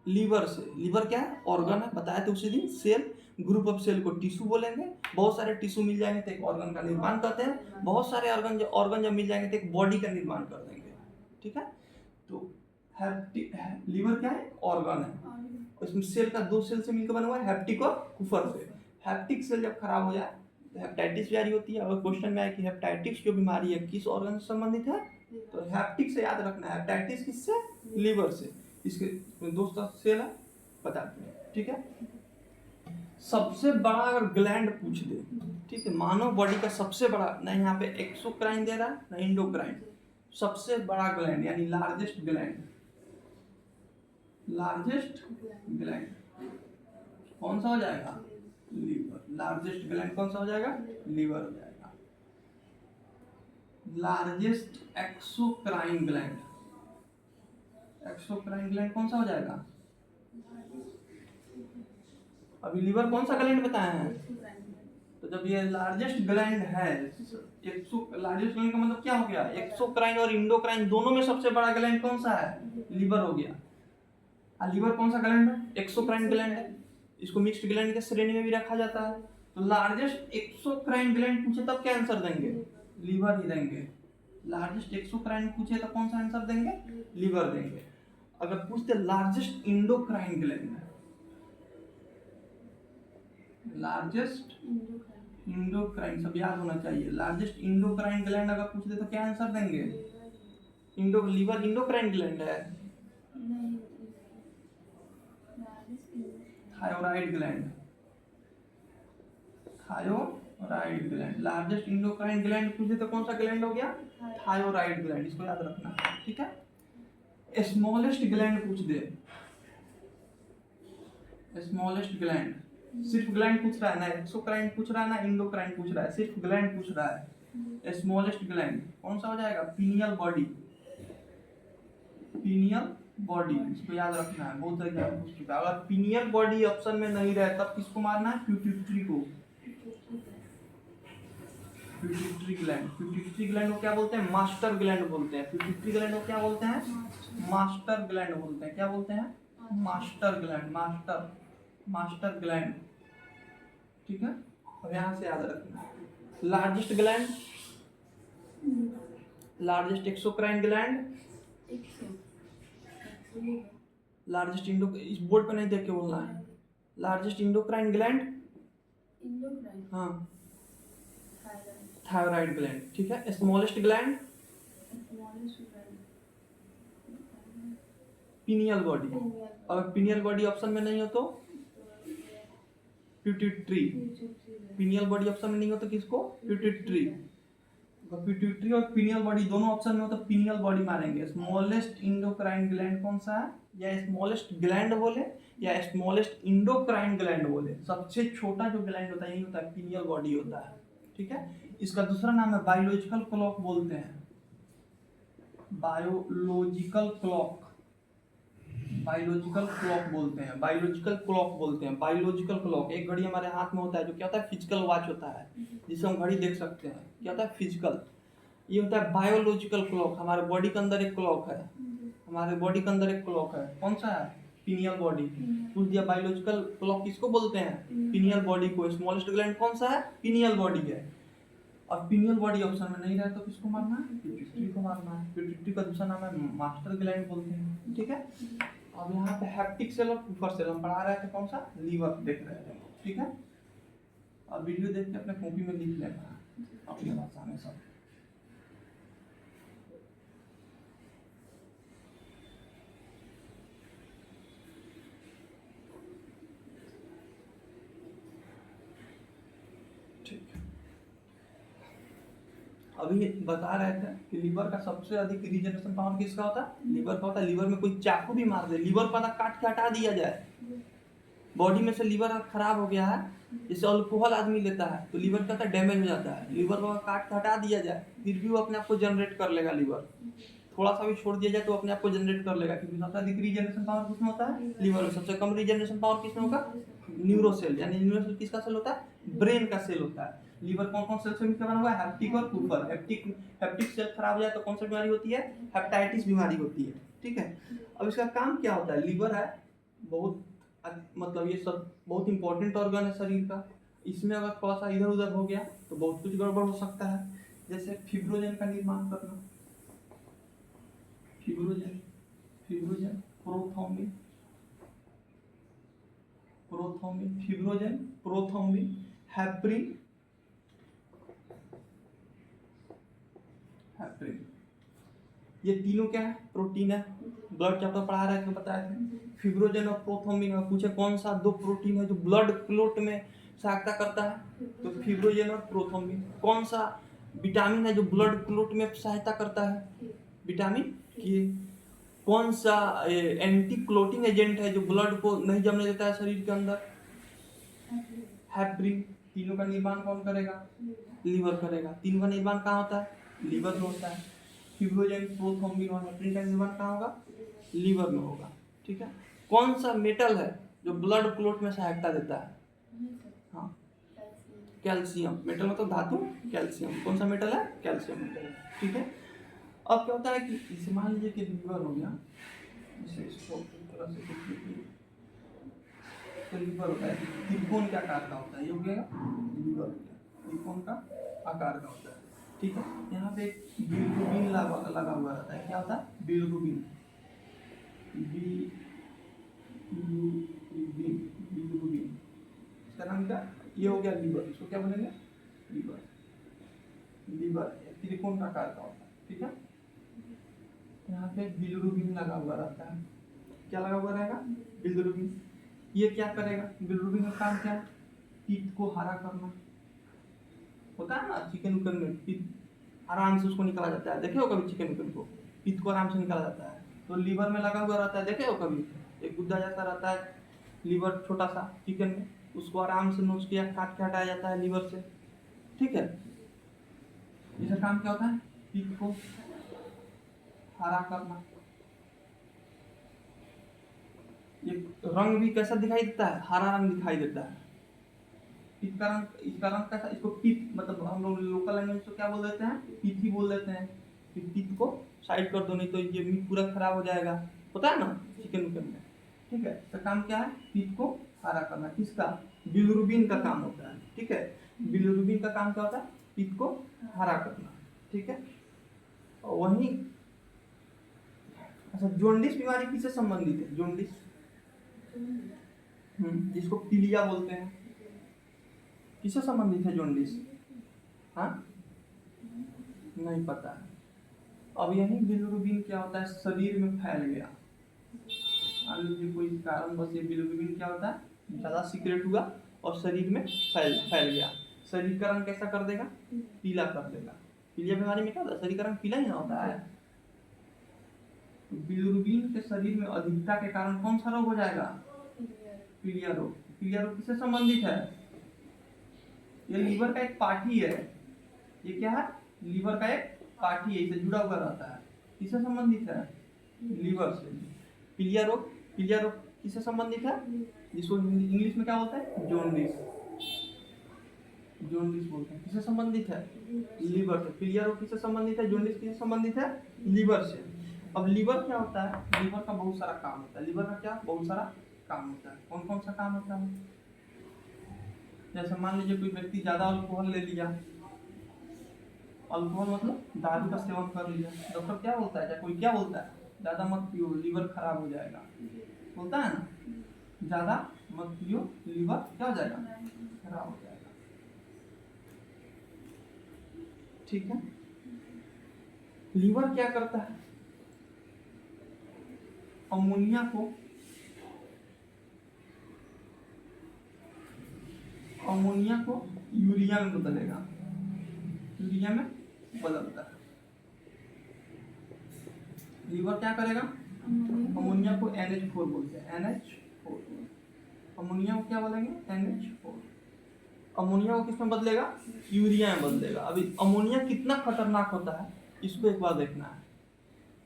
लीवर से। लीवर क्या है? ऑर्गन है, बताया था उसी दिन। सेल, ग्रुप ऑफ सेल को टिश्यू बोलेंगे। बहुत सारे टिश्यू मिल जाएंगे तो एक ऑर्गन का निर्माण करते हैं। बहुत सारे ऑर्गन जब मिल जाएंगे तो एक बॉडी का निर्माण कर देंगे, ठीक है। तो लीवर क्या है? ऑर्गन है। उसमें सेल का दो सेल से मिलकर बना हुआ है, हैप्टिक और कुफर सेल। हैप्टिक सेल जब खराब हो जाए तो हेपेटाइटिस बीमारी होती है। अगर क्वेश्चन में आए कि हेपेटाइटिस जो बीमारी है किस ऑर्गन से संबंधित है तो हैप्टिक से याद रखना है। हेपेटाइटिस किससे? लीवर से। इसके दोस्त सेल है, बताते हैं, ठीक है। सबसे बड़ा अगर ग्लैंड पूछ दे, ठीक है, मानव बॉडी का सबसे बड़ा, ना यहाँ पे एक्सोक्राइन दे रहा ना इंडोक्राइन, सबसे बड़ा ग्लैंड यानी लार्जेस्ट ग्लैंड, लार्जेस्ट ग्लैंड कौन सा हो जाएगा? लीवर। लार्जेस्ट ग्लैंड कौन सा हो जाएगा? लीवर हो जाएगा। Largest exocrine gland, exocrine gland कौन सा हो जाएगा? अभी लीवर कौन सा ग्लैंड बताए हैं? तो जब ये लार्जेस्ट ग्लैंड है, लार्जेस्ट ग्लैंड का मतलब क्या हो गया? एक्सोक्राइन और इंडोक्राइन दोनों में सबसे बड़ा ग्लैंड कौन सा है? लीवर हो गया। लीवर कौन सा ग्लैंड है? एक्सोक्राइन ग्लैंड है। इसको मिक्स्ड ग्लैंड के श्रेणी में भी रखा जाता है। तो लार्जेस्ट एक्सोक्राइन ग्लैंड पूछे तब क्या आंसर देंगे? लीवर ही देंगे। लार्जेस्ट एक्सोक्राइन पूछे तो कौन सा आंसर देंगे? लीवर देंगे। अगर पूछते largest endocrine gland, largest endocrine, सब याद होना चाहिए। लार्जेस्ट इंडोक्राइन ग्लैंड अगर पूछ दे तो क्या आंसर देंगे? लीवर इंडोक्राइन ग्लैंड है। Thyroid gland, thyroid gland. Largest endocrine gland पूछे तो कौन सा ग्लैंड हो गया? Thyroid gland. इसको याद रखना, ठीक है। स्मॉलेस्ट ग्लैंड पूछ दे, स्मॉलेस्ट ग्लैंड, सिर्फ ग्लैंड पूछ रहा है ना, एक्सोक्राइन पूछ रहा है ना, इंडोक्राइन पूछ रहा है, सिर्फ ग्लैंड पूछ रहा है। स्मॉलेस्ट ग्लैंड कौन सा हो जाएगा? पीनियल बॉडी, पीनियल बॉडी, इसको याद रखना है, बहुत एग्जाम पूछ चुका है। अगर पीनियल बॉडी ऑप्शन में नहीं रहे तब किसको मारना है? पिट्यूटरी को, पिट्यूटरी ग्लैंड। पिट्यूटरी ग्लैंड को क्या बोलते हैं? मास्टर ग्लैंड बोलते हैं। पिट्यूटरी ग्लैंड को क्या बोलते हैं? मास्टर ग्लैंड बोलते हैं। क्या बोलते हैं? Master gland, master, master gland, ठीक है। अब यहाँ से याद रखना, largest gland, largest exocrine gland, largest Indo, इस बोर्ड पे नहीं देख के बोलना है। लार्जेस्ट इंडोक्राइन ग्लैंड, हाँ, थायराइड ग्लैंड, ठीक है। Smallest gland, pineal body. अगर पीनियल बॉडी ऑप्शन में नहीं हो तो पिट्यूटरी, पीनियल बॉडी ऑप्शन में नहीं हो तो किसको? पिट्यूटरी। पिट्यूटरी और पीनियल बॉडी दोनों ऑप्शन में हो तो पीनियल बॉडी मारेंगे। स्मॉलेस्ट इंडोक्राइन ग्लैंड कौन सा है? या स्मॉलेस्ट ग्लैंड बोले या स्मॉलेस्ट इंडोक्राइन ग्लैंड बोले, सबसे छोटा जो ग्लैंड होता है यही होता है, पीनियल बॉडी होता है, ठीक है। इसका दूसरा नाम है बायोलॉजिकल क्लॉक बोलते हैं, बायोलॉजिकल क्लॉक, बायोलॉजिकल क्लॉक बोलते हैं, बायोलॉजिकल क्लॉक बोलते हैं, बायोलॉजिकल क्लॉक। एक घड़ी हमारे हाथ में होता है जो क्या होता है? फिजिकल वॉच होता है, जिसे हम घड़ी देख सकते हैं, क्या होता है? फिजिकल। ये होता है बायोलॉजिकल क्लॉक। हमारे बॉडी के अंदर एक क्लॉक है, हमारे बॉडी के अंदर एक क्लॉक है, कौन सा है? Pineal body. पूछ दिया बायोलॉजिकल क्लॉक किसको बोलते हैं? पीनियल बॉडी को। स्मॉलेस्ट ग्लैंड कौन सा है? पीनियल बॉडी है। और पीनियल बॉडी ऑप्शन में नहीं रहे तो किसको मारना है? पिट्यूटरी को मारना है। पिट्यूटरी का दूसरा नाम है मास्टर ग्लैंड बोलते हैं, ठीक है। अब यहाँ पे हैप्टिक सेल और कुफर सेल हम पढ़ा रहे थे, कौन सा? लीवर देख रहे थे, ठीक है। अब वीडियो देख के अपने कॉपी में लिख लेना अपनी भाषा में सब। अभी बता रहे थे कि लीवर का सबसे अधिक रीजनरेशन पावर किसका होता है? लीवर का होता है। लीवर में कोई चाकू भी मार दे, लीवर पता काट के हटा दिया जाए, बॉडी में से लीवर खराब हो गया है, जैसे अल्कोहल आदमी लेता है तो लीवर क्या होता है? डैमेज हो जाता है। लीवर को काट के हटा दिया जाए फिर भी वो अपने आप को जनरेट कर लेगा। लीवर थोड़ा सा भी छोड़ दिया जाए तो अपने आप को जनरेट कर लेगा, क्योंकि सबसे अधिक रीजनरेशन पावर किसमें होता है? लीवर में। सबसे कम रीजनरेशन पावर किसमें होगा? न्यूरोसेल, यानी न्यूरोसेल किसका सेल होता है? ब्रेन का सेल होता है। लीवर कौन कौन सेल से मिलकर बना हुआ है? हैप्टिक और कुफर। हैप्टिक सेल खराब हो जाए तो कौन सी बीमारी होती है? हेपेटाइटिस बीमारी होती है, ठीक है। अब इसका काम क्या होता है? लीवर है बहुत, मतलब ये सब बहुत इंपॉर्टेंट ऑर्गन है शरीर का। इसमें अगर थोड़ा सा इधर उधर हो गया तो बहुत कुछ गड़बड़ हो सकता है, जैसे फिब्रोजन का निर्माण करना, fibrinogen, fibrinogen, prothrombin, prothrombin, fibrinogen, prothrombin, heparin, heparin, ये तीनों क्या है? प्रोटीन है। ब्लड चैप्टर पढ़ा रहे थे, बताए थे। फिब्रोजन और प्रोथ्रोम्बिन में पूछे कौन सा दो प्रोटीन है जो ब्लड क्लोट में सहायता करता है, तो फिब्रोजन और प्रोथ्रोम्बिन। कौन सा विटामिन है जो ब्लड क्लोट में सहायता करता है? विटामिन के। कौन सा एंटी क्लोटिंग एजेंट है जो ब्लड को नहीं जमने देता है शरीर के अंदर? हेपरिन। तीनों का निर्माण कौन करेगा? लीवर करेगा। तीनों का निर्माण कहाँ होता है? लीवर में होता है। फिब्रोजन, प्रोथ्रोम्बिन और हेपरिन का निर्माण कहाँ होगा? लीवर में होगा, ठीक है। कौन सा मेटल है जो ब्लड क्लोट में सहायता देता है? हाँ, कैल्शियम। मेटल मतलब धातु, कैल्शियम। कौन सा मेटल है? कैल्शियम मेटल है, ठीक है। अब क्या होता है कि इसे मान लीजिए कि लीवर हो गया, इसे इसको तरह से तो लीवर होता है त्रिकोण के आकार का होता है, ये हो गया लीवर हो गया, त्रिकोण का आकार का होता है, ठीक है। यहाँ पे एक बिलिरुबिन लगा हुआ रहता है। क्या होता है? बिलिरुबिन, बिलिरुबिन, इसका नाम क्या? ये हो गया लीवर। इसको क्या बोलेंगे? लीवर। लीवर त्रिकोण का आकार का होता है, ठीक है। यहाँ पे बिलिरुबिन लगा हुआ रहता है। क्या लगा हुआ रहेगा? बिलिरुबिन। ये क्या करेगा? बिलिरुबिन का काम क्या है? पित्त को हरा करना होता है ना। चिकन उकन में पित्त आराम से उसको निकाला जाता है, देखे हो कभी चिकन उकन को? पित्त को आराम से निकाला जाता है। तो लीवर में लगा हुआ रहता है, देखे हो कभी? एक गुद्दा जैसा रहता है लीवर, छोटा सा चिकन में, उसको आराम से नोच के काट के हटाया जाता है लीवर से, ठीक है। इसका काम क्या होता है? पित्त को हरा करना। ये रंग भी कैसा दिखाई देता है? हरा रंग दिखाई देता है। पित्त का रंग, इसका रंग कैसा? इसको पित्त, मतलब हम लोग लोकल लैंग्वेज तो क्या बोल देते हैं? पित्त ही बोल देते हैं। पित्त को साइड कर दो, नहीं तो ये मीट पूरा खराब हो जाएगा, होता है ना चिकन विकन में, ठीक है। तो काम क्या है? पित्त को हरा करना। किसका? बिलिरुबिन का काम होता है, ठीक है। बिलिरुबिन का काम क्या होता है? पित्त को हरा करना, ठीक है। और वहीं अच्छा, जॉन्डिस बीमारी किससे संबंधित है? जॉन्डिस, जिसको पीलिया बोलते हैं, किससे संबंधित है जॉन्डिस? हाँ, नहीं पता है। अब यही बिलिरुबिन क्या होता है? शरीर में फैल गया, मान लीजिए कोई कारण बस ये बिलिरुबिन क्या होता है? ज़्यादा सीक्रेट हुआ और शरीर में फैल गया। शरीर का रंग कैसा कर देगा? पीला कर देगा। पीलिया बीमारी में क्या होता है? शरीर का रंग पीला ही ना होता है। बिलिरुबिन के शरीर में अधिकता के कारण कौन सा रोग हो जाएगा? पीलिया रोग। पीलिया रोग किससे संबंधित है? ये लीवर का एक पार्ट ही है। ये क्या है? लीवर का एक पार्ट ही है, इससे जुड़ा हुआ रहता है। किससे संबंधित है? लीवर से। पीलिया रोग, पीलिया रोग किससे संबंधित है? जिसको इंग्लिश में क्या बोलते हैं? जॉन्डिस, जॉन्डिस बोलते हैं। किससे संबंधित है? लीवर से। पीलिया रोग किससे संबंधित है? जॉन्डिस किससे संबंधित है? लीवर से। अब लीवर क्या होता है? लीवर का बहुत सारा काम होता है। लीवर का क्या? बहुत सारा काम होता है। कौन कौन सा काम होता है? जैसे मान लीजिए कोई व्यक्ति ज्यादा अल्कोहल ले लिया, अल्कोहल मतलब दारू का सेवन कर लिया, डॉक्टर क्या बोलता है? कोई क्या बोलता है? ज्यादा मत पियो, लीवर खराब हो जाएगा, बोलता है ना, ज्यादा मत पियो, लीवर क्या हो जाएगा? खराब हो जाएगा, ठीक है। लीवर क्या करता है? अमोनिया को यूरिया में बदलेगा, यूरिया में बदलता है। लीवर क्या करेगा? अमोनिया को NH4 बोलते हैं, NH4। अमोनिया को क्या बोलेंगे? NH4। अमोनिया को किस में बदलेगा? यूरिया में बदलेगा। अभी अमोनिया कितना खतरनाक होता है इसको एक बार देखना है।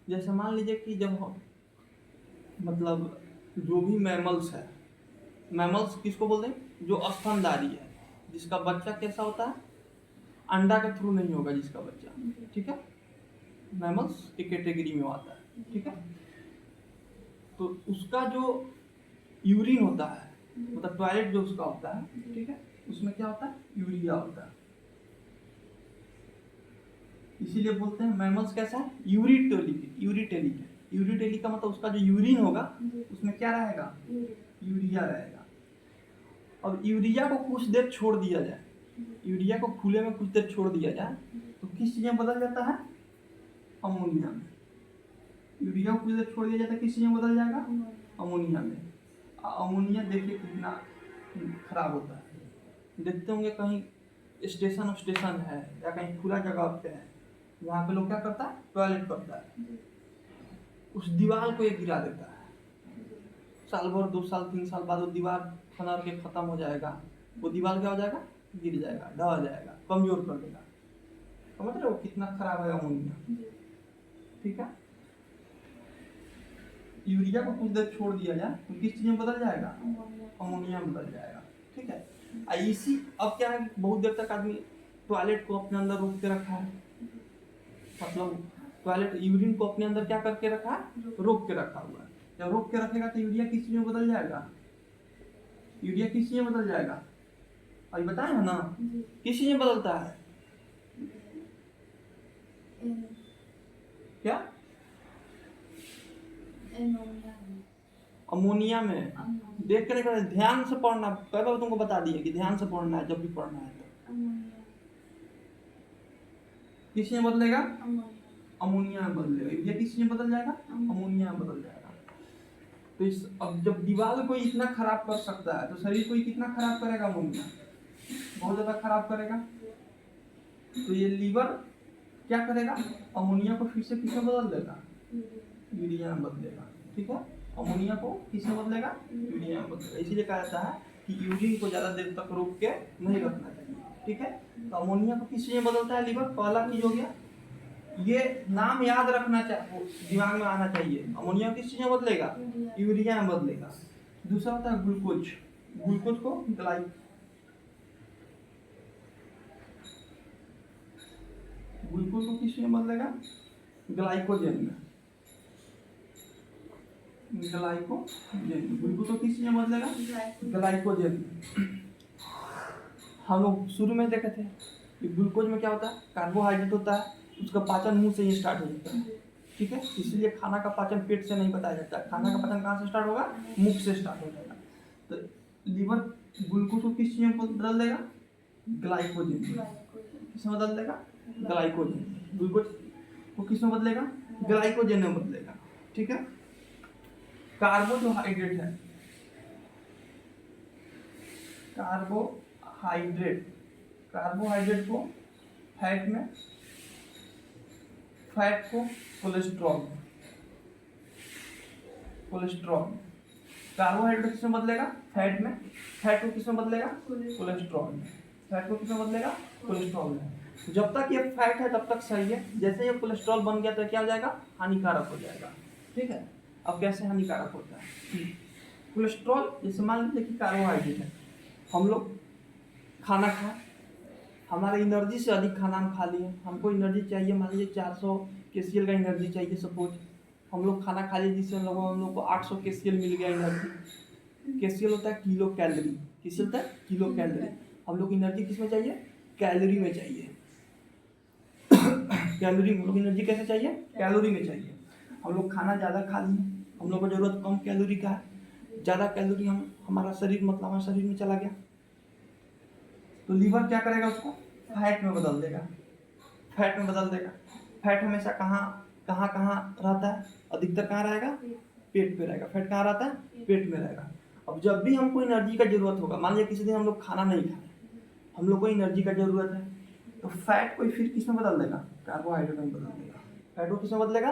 जैसे मान लीजिए कि जब हम मतलब जो भी मैमल्स है, मैमल्स किसको बोलते हैं? जो स्तनधारी है, जिसका बच्चा कैसा होता है? अंडा के थ्रू नहीं होगा जिसका बच्चा, ठीक है। मैमल्स की कैटेगरी में आता है, ठीक है। तो उसका जो यूरिन होता है, मतलब टॉयलेट जो उसका होता है, ठीक है, उसमें क्या होता है? यूरिया होता है। इसीलिए बोलते हैं मैमल्स कैसा है? यूरिटेलिक। यूरिटेलिक का मतलब उसका जो यूरिन होगा उसमें क्या रहेगा? यूरिया रहेगा। अब यूरिया को कुछ देर छोड़ दिया जाए, यूरिया को खुले में कुछ देर छोड़ दिया जाए तो किस चीज में बदल जाता है? अमोनिया में। यूरिया को कुछ देर छोड़ दिया जाता है, किस चीज में बदल जाएगा? अमोनिया में। अमोनिया देखिए कितना खराब होता है। देखते होंगे कहीं स्टेशन है या कहीं खुला जगह पे है, वहाँ पे लोग क्या करता है? टॉयलेट करता है, उस दीवार को ये गिरा देता है। साल भर, 2 साल 3 साल बाद वो दीवार खनर के खत्म हो जाएगा। वो दीवार क्या हो जाएगा? गिर जाएगा, ढह जाएगा, कमजोर कर देगा। समझ रहे हो कितना खराब है अमोनिया, ठीक है। यूरिया को कुछ देर छोड़ दिया जाए तो किस चीज में बदल जाएगा? अमोनिया में बदल जाएगा, ठीक है। इसी अब क्या है, बहुत देर तक आदमी टॉयलेट को अपने अंदर रोक के रखा है, मतलब टॉयलेट यूरिन को अपने अंदर क्या करके रखा है? रोक के रखा हुआ है। जब रोक के रखेगा तो यूरिया किस चीज में बदल जाएगा? यूरिया किस चीज में बदल जाएगा? अभी बताया ना, किस चीज में बदलता है? क्या? अमोनिया में। देख के नहीं, ध्यान से पढ़ना। कई बार तुमको बता दिए कि ध्यान से पढ़ना है जब भी पढ़ना है तो। किस में बदलेगा? अमोनिया में बदलेगा। यूरिया किस में बदल जाएगा? अमोनिया में बदल जाएगा। तो इस अब जब दीवार को इतना खराब कर सकता है तो शरीर को कितना खराब करेगा? अमोनिया बहुत ज्यादा खराब करेगा। तो ये लीवर क्या करेगा? अमोनिया को फिर से किस में बदल देगा? यूरिया में बदलेगा। ठीक है, अमोनिया को किसमें बदलेगा? यूरिया में बदलेगा। इसीलिए कहा जाता है कि यूरिन को ज़्यादा देर तक रोक के नहीं रखना चाहिए। ठीक है, तो अमोनिया को किस चीज़ में बदलता है लीवर? पहला चीज हो गया, ये नाम याद रखना चाहिए, दिमाग में आना चाहिए। अमोनिया किस चीज में बदलेगा? यूरिया में बदलेगा। दूसरा होता है ग्लूकोज, ग्लूकोज को ग्लूकोज को किस चीज में बदलेगा? ग्लाइकोजन में। ग्लाइकोजन, ग्लूकोज को किस चीज में बदलेगा? ग्लाइकोजन। हम लोग शुरू में देखे थे कि ग्लूकोज में क्या होता है? कार्बोहाइड्रेट होता है, उसका पाचन मुंह से ही स्टार्ट हो जाता है। ठीक है, इसलिए खाना का पाचन पेट से नहीं बताया जाता है, खाना का पाचन कहाँ से स्टार्ट होगा? मुख से स्टार्ट हो जाएगा। तो लीवर ग्लूकोज को किस चीज में बदल देगा? ग्लाइकोजन। किसमें बदल देगा? ग्लाइकोजन। ग्लूकोज को किस में बदलेगा? ग्लाइकोजन में बदलेगा। ठीक है, कार्बोहाइड्रेट है, कार्बोहाइड्रेट को फैट में, फैट को कोलेस्ट्रॉल, कार्बोहाइड्रेट किसमें बदलेगा? फैट में, फैट को किसमें बदलेगा? कोलेस्ट्रॉल में, फैट को किसमें बदलेगा? कोलेस्ट्रॉल में। जब तक ये फैट है तब तक सही है, जैसे ये कोलेस्ट्रॉल बन गया तो क्या हो जाएगा? हानिकारक हो जाएगा। ठीक है, अब कैसे हानिकारक होता है? कोलेस्ट्रॉल जैसे मान लीजिए कि कार्बोहाइड्रेट है, हम लोग खाना खाए, हमारे एनर्जी से अधिक खाना हम खा लिए, हमको एनर्जी चाहिए, मान लीजिए 400 केसीएल का एनर्जी चाहिए सपोज, हम लोग खाना खा लिए जिससे हम लोग को 800 केसीएल मिल गया एनर्जी। केसीएल होता है किलो कैलोरी, किस होता है? Kilo calorie. हम लोग एनर्जी किस में चाहिए? कैलोरी में चाहिए। कैलोरी, हम लोग एनर्जी कैसे चाहिए? कैलोरी में चाहिए। हम लोग खाना ज़्यादा खा लिए, हम लोग को जरूरत कम कैलोरी का है, ज़्यादा कैलोरी हमारा शरीर मतलब हमारे शरीर में चला गया, तो लीवर क्या करेगा? उसको फैट में बदल देगा। फैट में बदल देगा। फैट हमेशा कहाँ रहता है? अधिकतर कहाँ रहेगा? पेट पे रहेगा। फैट कहाँ रहता है? पेट में रहेगा। अब जब भी हमको एनर्जी का जरूरत होगा, मान लीजिए किसी दिन हम लोग खाना नहीं खाए, हम लोग को एनर्जी का जरूरत है, तो फैट को फिर किस में बदल देगा? कार्बोहाइड्रेट में बदल देगा। फैट को किस में बदलेगा?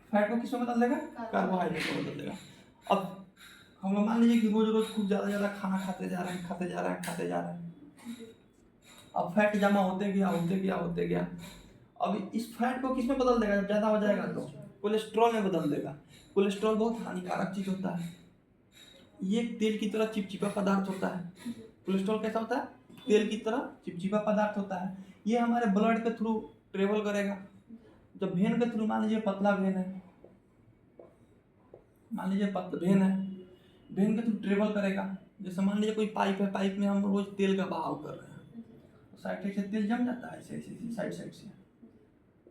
फैट को किस में बदल देगा? कार्बोहाइड्रेट में बदल देगा। अब हम लोग मान लीजिए कि रोज रोज खूब ज़्यादा खाना खाते जा रहे हैं, अब फैट जमा होते गया। अब इस फैट को किस में बदल देगा? जब ज़्यादा हो जाएगा तो कोलेस्ट्रॉल में बदल देगा। कोलेस्ट्रॉल बहुत हानिकारक चीज़ होता है, ये तेल की तरह चिपचिपा पदार्थ होता है। कोलेस्ट्रॉल कैसा होता है? तेल की तरह चिपचिपा पदार्थ होता है। ये हमारे ब्लड के थ्रू ट्रेवल करेगा। जब वेन के थ्रू, मान लीजिए पतला वेन है, वेन के थ्रू ट्रेवल करेगा। जैसे मान लीजिए कोई पाइप है, पाइप में हम रोज तेल का बहाव कर रहे हैं, तो साइड से तेल जम जाता है, ऐसे साइड से।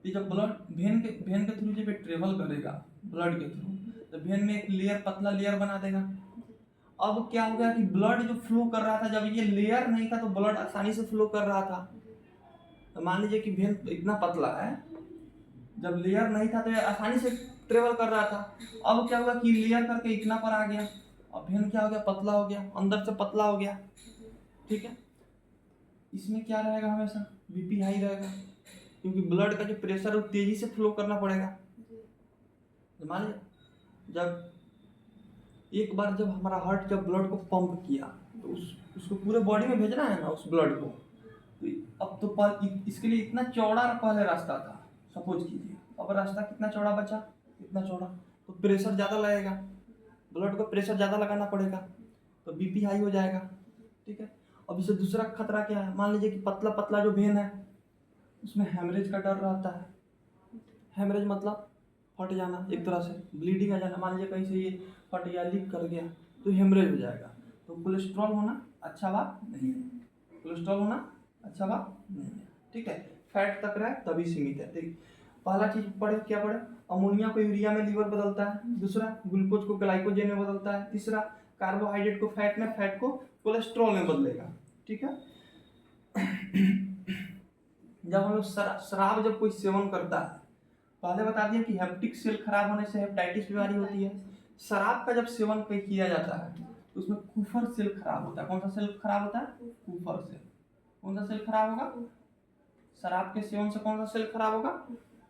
तो जब ब्लड वेन के थ्रू जब ट्रेवल करेगा ब्लड के थ्रू, तो वेन में एक लेयर, पतला लेयर बना देगा। अब क्या हो गया कि ब्लड जो फ्लो कर रहा था, जब ये लेयर नहीं था तो ब्लड आसानी से फ्लो कर रहा था। तो मान लीजिए कि वेन इतना पतला है, जब लेयर नहीं था तो ये आसानी से ट्रेवल कर रहा था। अब क्या हुआ कि लेयर करके इतना पर आ गया, अब वेन क्या हो गया? पतला हो गया, अंदर से पतला हो गया। ठीक है, इसमें क्या रहेगा? हमेशा बीपी हाई रहेगा, क्योंकि ब्लड का जो प्रेशर है वो तेजी से फ्लो करना पड़ेगा। मान लीजिए जब एक बार जब हमारा हार्ट जब ब्लड को पंप किया, तो उसको पूरे बॉडी में भेजना है ना उस ब्लड को, तो अब तो इसके लिए इतना चौड़ा पहले रास्ता था, सपोज कीजिए, अब रास्ता कितना चौड़ा बचा? इतना चौड़ा, तो प्रेशर ज़्यादा लगेगा, ब्लड को प्रेशर ज़्यादा लगाना पड़ेगा, तो बीपी हाई हो जाएगा। ठीक है, अब इससे दूसरा खतरा क्या है? मान लीजिए कि पतला जो वेन है उसमें हेमरेज का डर रहता है। हेमरेज मतलब फट जाना, एक तरह से ब्लीडिंग आ जाना। मान लीजिए कहीं से ये फट गया, लीक कर गया, तो हेमरेज हो जाएगा। तो कोलेस्ट्रॉल होना अच्छा बात नहीं है, कोलेस्ट्रॉल होना अच्छा बात नहीं है। ठीक है, फैट तक रहे तभी सीमित है। ठीक, पहला चीज क्या पढ़े? अमोनिया को यूरिया में लीवर बदलता है। दूसरा, ग्लूकोज को ग्लाइकोजन में बदलता है। तीसरा, कार्बोहाइड्रेट को फैट में, फैट को कोलेस्ट्रॉल में बदलेगा। ठीक है, जब हम लोग शराब जब कोई सेवन करता है, पहले बता दिया कि हेपेटिक सेल खराब होने से हेपेटाइटिस बीमारी होती है। शराब का जब सेवन किया जाता है तो उसमें कुफर सेल खराब होता है। कौन सा सेल खराब होता है? कुफर सेल। कौन सा सेल खराब होगा? शराब के सेवन से कौन सा सेल खराब होगा?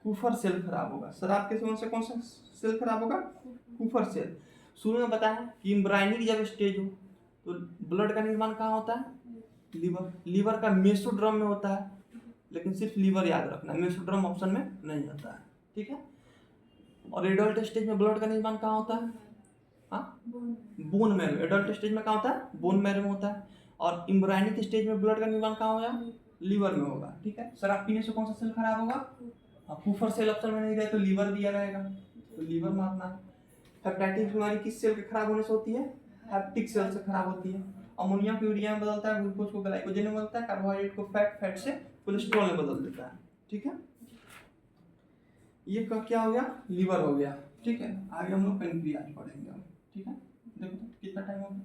कुफर सेल खराब होगा। शराब के सेवन से कौन सा सेल खराब होगा? कुफर सेल। शुरू में बताया कि एम्ब्रायनिक जब स्टेज हो तो ब्लड का निर्माण कहाँ होता है? लीवर। लीवर का मेसोड्रम में होता है, लेकिन सिर्फ लीवर याद रखना, मेसोड्रम ऑप्शन में नहीं आता है, ठीक है। और एडल्ट स्टेज में ब्लड का निर्माण कहाँ होता है? हाँ, बोन मैरो। एडल्ट स्टेज में कहाँ होता है? बोन मैरो में होता है। और एम्ब्रायनिक स्टेज में ब्लड का निर्माण कहाँ होगा? लीवर में होगा, ठीक है। शराब पीने से कौन सा सेल खराब होगा? कुफर सेल ऑप्शन में नहीं रहे तो लीवर दिया रहेगा, तो लीवर मारना। हेपेटाइटिस बीमारी किस सेल के खराब होने से होती है? हेप्टिक सेल से खराब होती है। अमोनिया को यूरिया में बदलता है, ग्लूकोज को ग्लाइकोजन में बदलता है, कार्बोहाइड्रेट को फैट, फैट से कोलेस्ट्रॉल में बदल देता है, ठीक है। ये क्या हो गया? लीवर हो गया, ठीक है। आगे हम लोग पेनक्रियाज पढ़ेंगे, ठीक है। देखो तो कितना टाइम हो गया?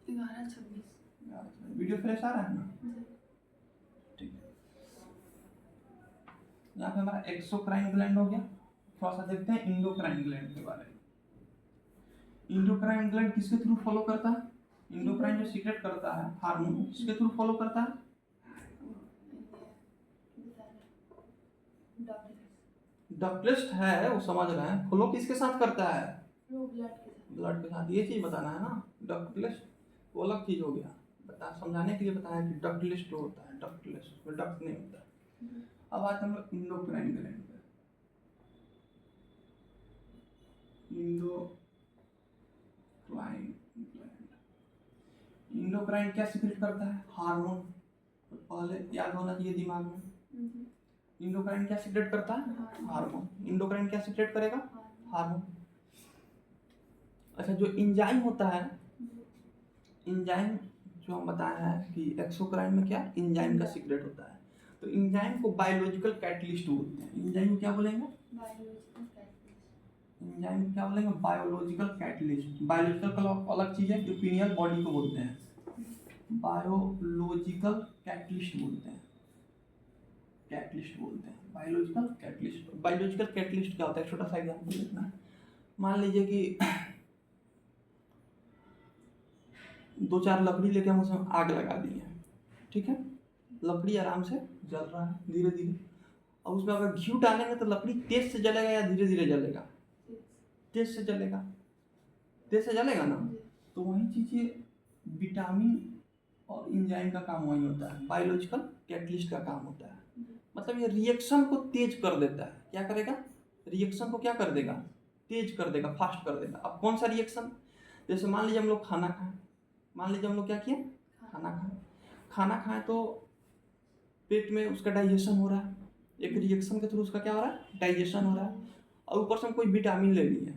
11:26। वीडियो फ्रेश आ रहा है ना? ठीक है। यहाँ पे हमारा एक्सोक्राइन ग्लैंड हो गया। थोड़ा सा देखते हैं इंडोक्राइन ग्लैंड के बारे में। इंडोक्राइन ग्लैंड किसके थ्रू फॉलो करता है? इंडोक्राइन जो सीक्रेट करता है हार्मोन, किसके थ्रू फॉलो करता है? डक्टलिस्ट है, वो समझ रहे हैं। फ्लो किसके साथ करता है? ब्लड के साथ। ये चीज बताना है ना। डक्टलिस्ट वो अलग चीज हो गया, बता समझाने के लिए बताया कि डक्टलिस्ट जो होता है, डक्टलिस्ट डक्ट नहीं होता है। अब आते हम लोग इंडोक्राइन ग्लैंड पे। इंडोक्राइन ग्लैंड, इंडोक्राइन क्या सीक्रेट करता है? हार्मोन। तो पहले याद होना चाहिए दिमाग में। इंडोक्राइन क्या सीक्रेट करता है? हार्मोन। इंडोक्राइन क्या सीक्रेट करेगा? हार्मोन। अच्छा, जो इंजाइम होता है, इंजाइम जो हम बताए हैं कि एक्सोक्राइन में क्या इंजाइम का सीक्रेट होता है, तो इंजाइम को बायोलॉजिकल कैटलिस्ट बोलते हैं। इंजाइम क्या बोलेंगे? इंजाइम क्या बोलेंगे? Biological catalyst. बायोलॉजिकल का अलग चीज है, पिनियल बॉडी को बोलते हैं बायोलॉजिकल कैटलिस्ट बोलते हैं, कैटलिस्ट बोलते हैं, बायोलॉजिकल कैटलिस्ट। बायोलॉजिकल कैटलिस्ट क्या होता है? छोटा सा एग्जांपल देखना। मान लीजिए कि 2-4 लकड़ी लेके हम उसमें आग लगा दिए, ठीक है। लकड़ी आराम से जल रहा है धीरे धीरे, और उसमें अगर घी डालेंगे तो लकड़ी तेज से जलेगा या धीरे धीरे जलेगा? तेज से जलेगा, तेज से जलेगा ना। तो वही चीजें विटामिन और इंजाइम का काम वही होता है, बायोलॉजिकल कैटलिस्ट का काम होता है। मतलब ये रिएक्शन को तेज कर देता है। क्या करेगा? रिएक्शन को क्या कर देगा? तेज कर देगा, फास्ट कर देगा। अब कौन सा रिएक्शन? जैसे मान लीजिए हम लोग खाना खाएं, मान लीजिए हम लोग क्या किए? खाना खाएं तो पेट में उसका डाइजेशन हो रहा है, एक रिएक्शन के थ्रू उसका क्या हो रहा है? डाइजेशन हो रहा है। और ऊपर से हम कोई विटामिन ले लिए,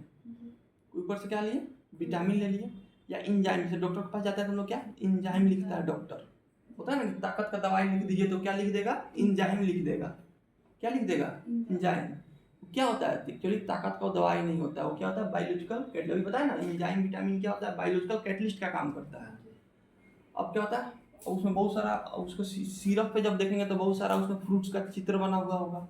ऊपर से क्या लिए? विटामिन ले लिए, या इंजाइम। जैसे डॉक्टर के पास जाता है तो हम लोग क्या इंजाइम लिखता है, डॉक्टर होता है ना, ताकत का दवाई लिख दीजिए तो क्या लिख देगा? इंजाइम लिख देगा। क्या लिख देगा? इंजाइम। क्या होता है? एक्चुअली ताकत का दवाई नहीं होता है, वो क्या होता है? Biological catalyst. अभी बताया ना, इंजाइम विटामिन क्या होता है? बायोलॉजिकल कैटलिस्ट का काम करता है। अब क्या होता है? उसमें बहुत सारा, उसको सिरप पे जब देखेंगे तो बहुत सारा उसमें फ्रूट्स का चित्र बना हुआ होगा।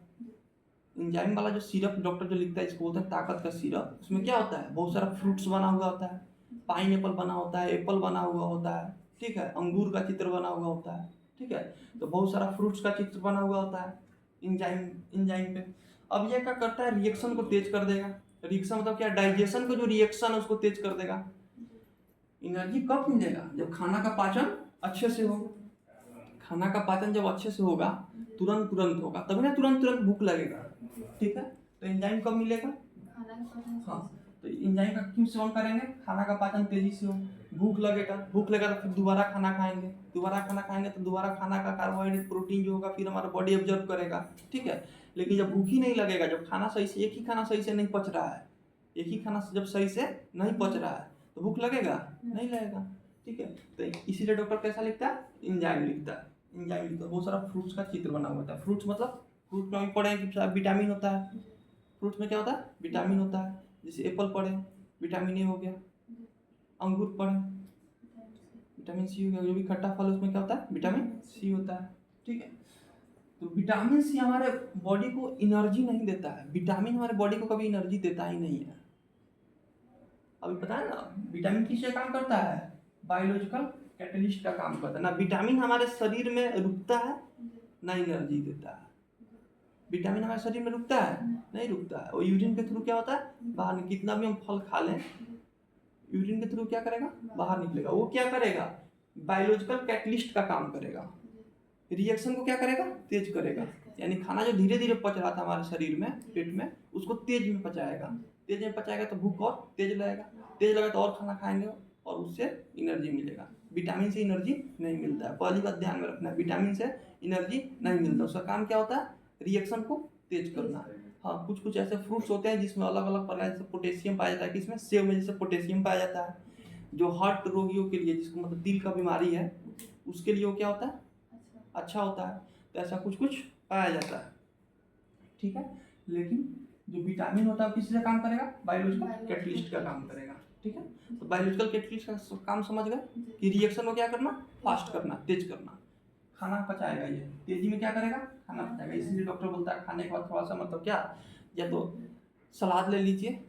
इंजाइम वाला जो सिरप डॉक्टर जो लिखता है, इसको बोलते हैं ताकत का सिरप। उसमें क्या होता है? बहुत सारा फ्रूट्स बना हुआ होता है, पाइन एप्पल बना होता है, एप्पल बना हुआ होता है, ठीक है, अंगूर का चित्र बना हुआ होता है, ठीक है। तो बहुत सारा फ्रूट्स का चित्र बना हुआ होता है इंजाइम पे। अब ये क्या करता है? रिएक्शन को तेज कर देगा। रिएक्शन मतलब क्या? डाइजेशन को जो रिएक्शन है उसको तेज कर देगा। एनर्जी कब मिलेगा? जब खाना का पाचन अच्छे से हो। खाना का पाचन जब अच्छे से होगा, तुरंत होगा, तभी ना तुरंत भूख लगेगा, ठीक है। तो एंजाइम कब मिलेगा? हाँ, तो एंजाइम का क्यों सेवन करेंगे? खाना का पाचन तेजी से हो, भूख लगेगा तो फिर दोबारा खाना खाएंगे तो दोबारा खाना का कार्बोहाइड्रेट प्रोटीन जो होगा फिर हमारा बॉडी ऑब्जर्व करेगा, ठीक है। लेकिन जब भूख ही नहीं लगेगा, जब खाना सही से एक ही खाना सही से नहीं पच रहा है, एक ही खाना जब सही से नहीं पच रहा है तो भूख लगेगा? नहीं लगेगा, ठीक है। तो इसीलिए डॉक्टर कैसा लिखता है? इंजाइम लिखता है। इंजाइम लिखता है। बहुत सारा फ्रूट्स का चित्र बना हुआ होता है। फ्रूट्स मतलब फ्रूट में पढ़े कि विटामिन होता है। फ्रूट्स में क्या होता है? विटामिन होता है। जैसे एप्पल पढ़े, विटामिन ए हो गया। अंगूर पढ़े, विटामिन सी हो गया। जो भी खट्टा फल उसमें क्या होता है? विटामिन सी होता है, ठीक है। तो विटामिन सी हमारे बॉडी को एनर्जी नहीं देता है। विटामिन हमारे बॉडी को कभी एनर्जी देता ही नहीं है। अभी पता है ना, विटामिन किससे काम करता है? बायोलॉजिकल कैटलिस्ट का काम करता है ना। विटामिन हमारे शरीर में रुकता है ना एनर्जी देता है। विटामिन हमारे शरीर में रुकता है नहीं रुकता है। और यूरिन के थ्रू क्या होता है बाहर, कितना भी हम फल खा लें यूरिन के थ्रू क्या करेगा बाहर निकलेगा। वो क्या करेगा बायोलॉजिकल कैटलिस्ट का काम करेगा, रिएक्शन को क्या करेगा तेज करेगा। यानी खाना जो धीरे धीरे पच रहा था हमारे शरीर में पेट में उसको तेज में पचाएगा। तेज में पचाएगा तो भूख और तेज लगेगा, तेज लगेगा तो और खाना खाएंगे और उससे एनर्जी मिलेगा। विटामिन से एनर्जी नहीं मिलता है, पहली बात ध्यान में रखना है, विटामिन से एनर्जी नहीं मिलता। उसका काम क्या होता है रिएक्शन को तेज करना। हाँ कुछ कुछ ऐसे फ्रूट्स होते हैं जिसमें अलग अलग प्रकार से पोटेशियम पाया जाता है, कि इसमें सेब में जैसे पोटेशियम पाया जाता है। जो हार्ट रोगियों के लिए जिसको मतलब दिल का बीमारी है उसके लिए वो क्या होता है अच्छा होता है। तो ऐसा कुछ कुछ पाया जाता है, ठीक है। लेकिन जो विटामिन होता है किससे काम करेगा बायोलॉजिकल कैटलिस्ट का काम करेगा, ठीक है। तो बायोलॉजिकल कैटलिस्ट का काम समझ गए कि रिएक्शन को क्या करना फास्ट करना तेज करना। खाना पचाएगा, ये तेजी में क्या करेगा खाना पचाएगा। इसलिए डॉक्टर बोलता है खाने के बाद थोड़ा सा मतलब क्या या तो सलाद ले लीजिए,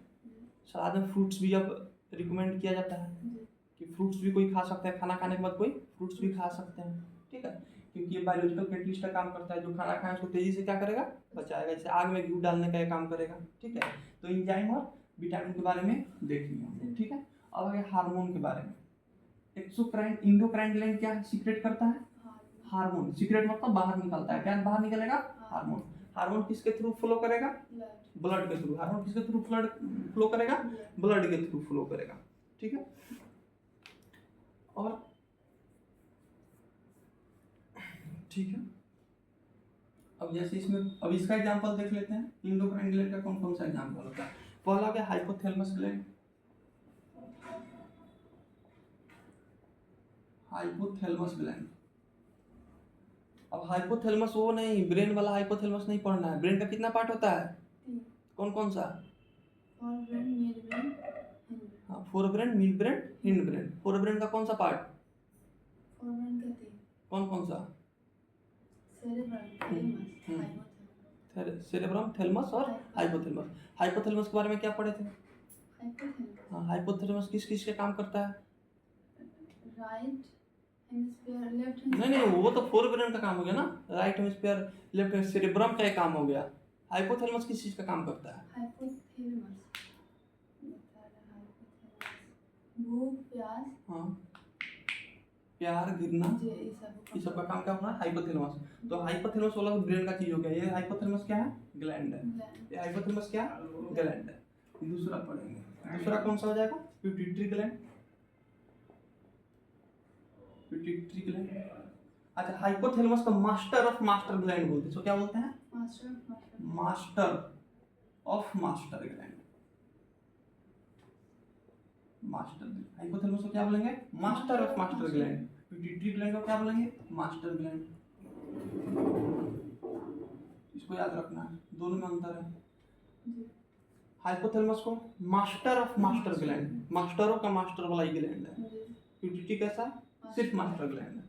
सलाद में फ्रूट्स भी अब रिकमेंड किया जाता है कि फ्रूट्स भी कोई खा सकता है, खाना खाने के बाद कोई फ्रूट्स भी खा सकते हैं, ठीक है। क्योंकि ये बायोलॉजिकल कैटलिस्ट का काम करता है, जो खाना खाए उसको तेजी से क्या करेगा बचाएगा। जैसे आग में घी डालने का ये काम करेगा, ठीक है। तो एंजाइम और विटामिन के बारे में देख लिया, ठीक है। अब आगे हार्मोन के बारे में। एक्सोक्राइन इंडोक्राइन ग्लैंड क्या सीक्रेट करता है हार्मोन। सीक्रेट मतलब बाहर निकलता है, क्या बाहर निकलेगा हार्मोन। हार्मोन किसके थ्रू फ्लो करेगा ब्लड के थ्रू। हार्मोन किसके थ्रू फ्लो करेगा ब्लड के थ्रू फ्लो करेगा, ठीक है। और ठीक है अब जैसे इसमें अब इसका एग्जांपल देख लेते हैं। इंडोक्राइन ग्लैंड का कौन कौन सा एग्जांपल होता है। पहला है हाइपोथैलेमस ग्लैंड। हाइपोथैलेमस ग्लैंड, अब हाइपोथैलेमस वो नहीं ब्रेन वाला हाइपोथैलेमस नहीं पढ़ना है। ब्रेन का कितना पार्ट होता है कौन कौन सा fore brain mid brain hind brain. Fore brain का कौन सा पार्ट कौन कौन सा सेरेब्रम थैलेमस और हाइपोथैलेमस। हाइपोथैलेमस के बारे में क्या पढ़े थे हाँ हाइपोथैलेमस किस किस के काम करता है राइट हेमिस्फीयर लेफ्ट नहीं वो तो फोर ब्रेन का काम हो गया ना। राइट हेमिस्फीयर लेफ्ट सेरेब्रम का काम हो गया। हाइपोथैलेमस किस चीज का काम करता है हाइपोथैलेमस भूख प्यास हाँ प्यार गिरना ये सब का काम क्या होना है हाइपोथैलेमस। तो हाइपोथैलेमस वाला ब्रेन का चीज हो गया। ये हाइपोथैलेमस क्या है ग्लैंड है। ये हाइपोथैलेमस क्या ग्लैंड है। दूसरा पढ़ेंगे, दूसरा कौन सा हो जाएगा पिट्यूटरी ग्लैंड। पिट्यूटरी ग्लैंड अच्छा हाइपोथैलेमस को मास्टर ऑफ मास्टर ग्लैंड बोलते हैं। तो क्या बोलते हैं master of master gland. Master hypothalamus को क्या बोलेंगे master of master gland. Pituitary gland को क्या बोलेंगे मास्टर ग्लैंड। इसको याद रखना है, दोनों में अंतर है। हाइपोथैलेमस को मास्टर ऑफ मास्टर ग्लैंड, मास्टरों का मास्टर वाला ही ग्लैंड है। पिट्यूटरी कैसा है सिर्फ मास्टर ग्लैंड है।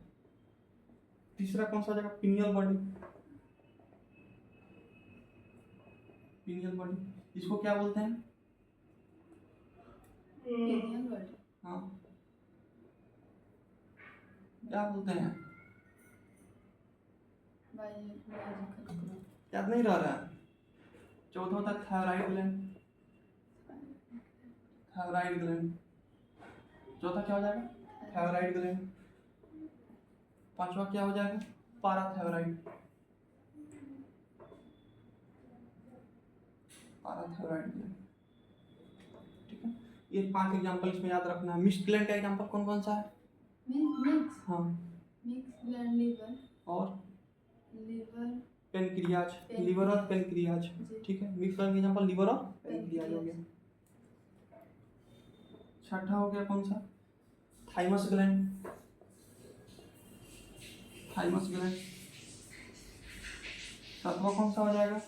तीसरा कौन सा जगह पिनियल बॉडी। पिनियल बॉडी इसको क्या बोलते हैं हाँ क्या बोलते हैं याद नहीं रह रहा है। चौथा होता है थायराइड ग्लैंड। थायराइड ग्लैंड चौथा क्या हो जाएगा थायराइड ग्लैंड। पांचवा क्या हो जाएगा पाराथायराइड। पाराथायराइड ग्लैंड, ठीक है। ये 5 एग्जांपल इसमें याद रखना है। मिक्स्ड ग्लैंड का एग्जांपल कौन कौन सा है मिक्स हाँ मिक्स ग्लैंड लिवर और लिवर पेनक्रियाज लिवर और पेनक्रियाज, ठीक है। मिक्स ग्लैंड का एग्जांपल लिवर और पेनक्रियाज हो गया। छठा हो गया कौन सा थाइमस ग्लैंड। Thymus gland. सातवां कौन सा हो जाएगा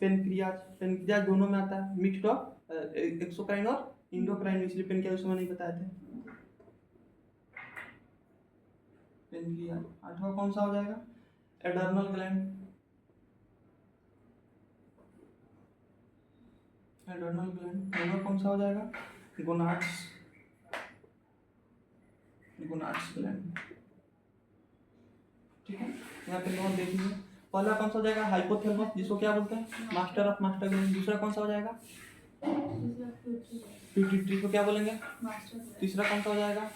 पेनक्रियाज। पेनक्रियाज दोनों में आता है मिक्स्ड ऑफ एक्सोक्राइन और इंडोक्राइन, इसलिए पेनक्रियाज उसमें नहीं बताए थे। पेनक्रियाज। आठवां कौन सा हो जाएगा एडर्नल ग्लैंड। Adrenal gland. नौवां कौन सा हो जाएगा गोनाड्स। Gonads gland. ठीक है, यहाँ पे नोट देखिए, पहला कौन सा हो जाएगा, हाइपोथैलेमस, जिसको क्या बोलते हैं, मास्टर ऑफ मास्टर ग्लैंड। दूसरा कौन सा हो जाएगा, दूसरा पिट्यूटरी को क्या बोलेंगे, मास्टर ग्लैंड। तीसरा कौन सा हो जाएगा,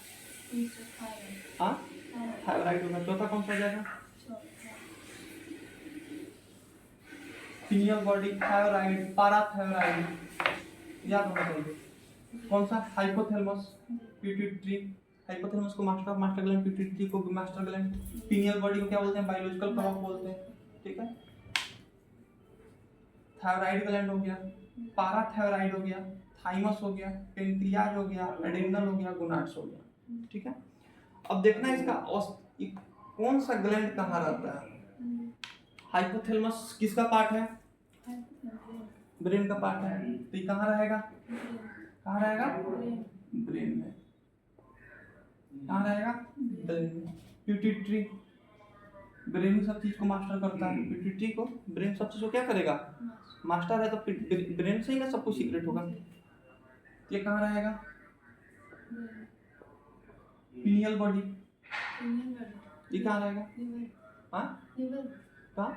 तीसरा थायराइड। हाँ थायराइड होगा। चौथा कौन सा हो जाएगा, पिनियल बॉडी, थायराइड, पाराथायराइड, याद होना चाहिए। कौन सा, हाइपोथैलेमस, पिट्यूटरी, हाइपोथैलेमस को master of master gland, pituitary को मास्टर ग्लैंड, पिनियल बॉडी को क्या बोलते हैं, बायोलॉजिकल क्लॉक बोलते हैं। ठीक है, थायराइड ग्लैंड हो गया, पाराथायराइड हो गया, थाइमस हो गया, पेनक्रियाज हो गया, एड्रिनल हो गया, गोनाड्स हो गया। ठीक है, अब देखना है इसका कौन सा ग्लैंड कहाँ रहता है। हाइपोथैलेमस किसका पार्ट है, ब्रेन का पार्ट है, तो ये कहाँ रहेगा, कहाँ रहेगा, ब्रेन में। कहाँ रहेगा, ब्रेन में। पिट्यूटरी, ब्रेन सब चीज को मास्टर करता है, पिट्यूटरी को ब्रेन सब चीज को क्या करेगा, मास्टर है, तो ब्रेन से ही ना सब कुछ सीक्रेट होगा। ये कहाँ रहेगा, पिनियल बॉडी, ये कहाँ रहेगा, हाँ कहाँ,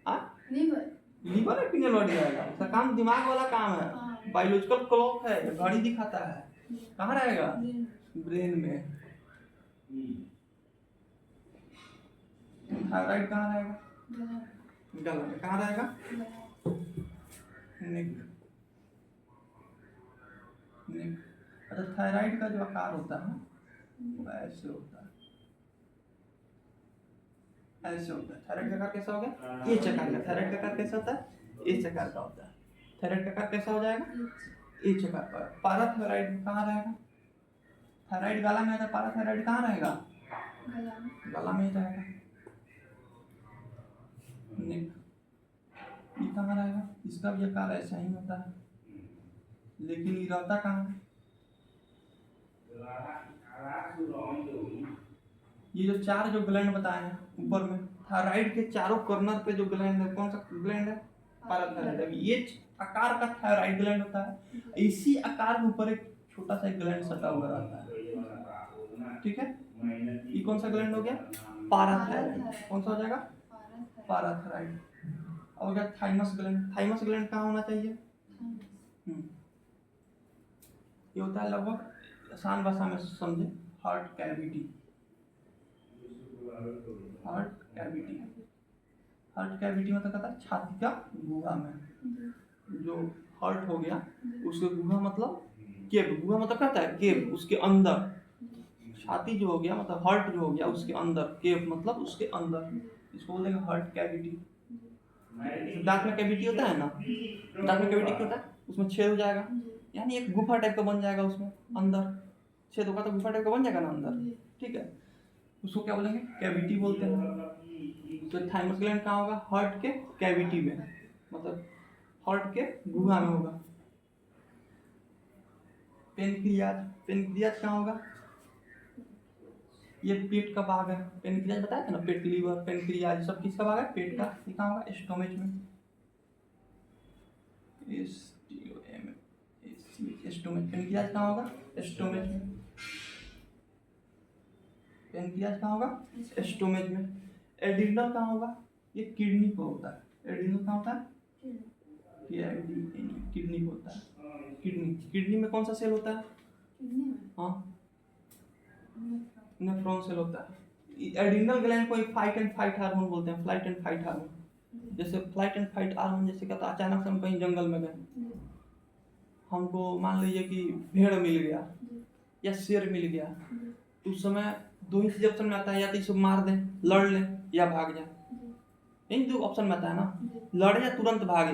हाँ लीवर है, पिनियल बॉडी रहेगा। उसका काम दिमाग वाला काम है, बायोलॉजिकल क्लॉक है, घड़ी दिखाता है। कहाँ रहेगा, ब्रेन में। थायराइड कहाँ रहेगा, गला में। कहाँ रहेगा, नेक, नेक। अच्छा, थायराइड का जो आकार होता है वो ऐसे होता है, ऐसे होता है। थायराइड का आकार कैसा होगा, एच आकार का। थायराइड का आकार कैसा होता है, एच आकार का होता है। थायराइड का आकार कैसा हो जाएगा, एच आकार का। पाराथायराइड कहाँ रहेगा, थायराइड गला में है, तो पाराथायराइड कहाँ रहेगा, गला में ही रहेगा। नेक, ये कहाँ रहेगा, इसका भी आकार ऐसा ही होता है, लेकिन ये रहता कहाँ है। ये जो चार जो ग्लैंड बताए हैं ऊपर में, थायराइड के चारों कॉर्नर पे जो ग्लैंड है, कौन सा ग्लैंड है, पाराथायराइड। ये आकार का थायराइड ग्लैंड होता है। इसी आकार के ऊपर एक छोटा सा ग्लैंड सटा हुआ रहता है। ठीक है, ये कौन सा ग्लैंड हो गया, पाराथायराइड। कौन सा हो जाएगा, पाराथायराइड। हो गया थाइमस ग्लैंड। थाइमस ग्लैंड कहाँ होना चाहिए, ये होता है लगभग आसान भाषा में समझे, heart cavity. Heart cavity, heart cavity मतलब कहता है छाती का गुहा में। जो हार्ट हो गया उसके गुहा मतलब केव, गुहा मतलब कहता है केव, उसके अंदर। छाती जो हो गया मतलब हार्ट जो हो गया उसके अंदर, केव मतलब उसके अंदर, इसको बोलेंगे हार्ट कैविटी। दांत में कैविटी होता है ना, दांत में कैविटी क्या होता है, उसमें छेद हो जाएगा, यानी एक गुफा टाइप का बन जाएगा उसमें अंदर। छेद होगा तो गुफा टाइप का बन जाएगा ना अंदर। ठीक है, उसको क्या बोलेंगे, कैविटी बोलते हैं। तो थाइमस ग्लैंड कहाँ होगा, हार्ट के कैविटी में, मतलब हार्ट के गुहा में होगा। पेनक्रियाज, पेनक्रियाज कहाँ होगा, ये पेट का भाग है। पेनक्रियाज बताया था ना, पेट, लीवर, पेनक्रियाज सब किसका भाग है, पेट का। ये कहाँ होगा, स्टोमेच में। स्टोमेच, पेनक्रियाज कहाँ होगा, स्टोमेच में। पेनक्रियाज कहाँ होगा, स्टोमेच में। एड्रिनल कहाँ होगा, ये किडनी को होता है। एड्रिनल कहाँ होता है, किडनी को होता है। किडनी, किडनी में कौन सा सेल होता है, हाँ नेफ्रॉन सेल होता है। एड्रिनल ग्लैंड को फाइट एंड फाइट हार्मोन बोलते हैं, फ्लाइट एंड फाइट हार्मोन। जैसे फ्लाइट एंड फाइट हार्मोन, जैसे क्या था, अचानक से हम कहीं जंगल में गए, हमको मान लीजिए कि भेड़ मिल गया या शेर मिल गया, तो उस समय दो ही चीज ऑप्शन में आता है, या तो इसे मार दें, लड़ लें, या भाग जाए। इन दो ऑप्शन में आता है ना, लड़े या तुरंत भागे।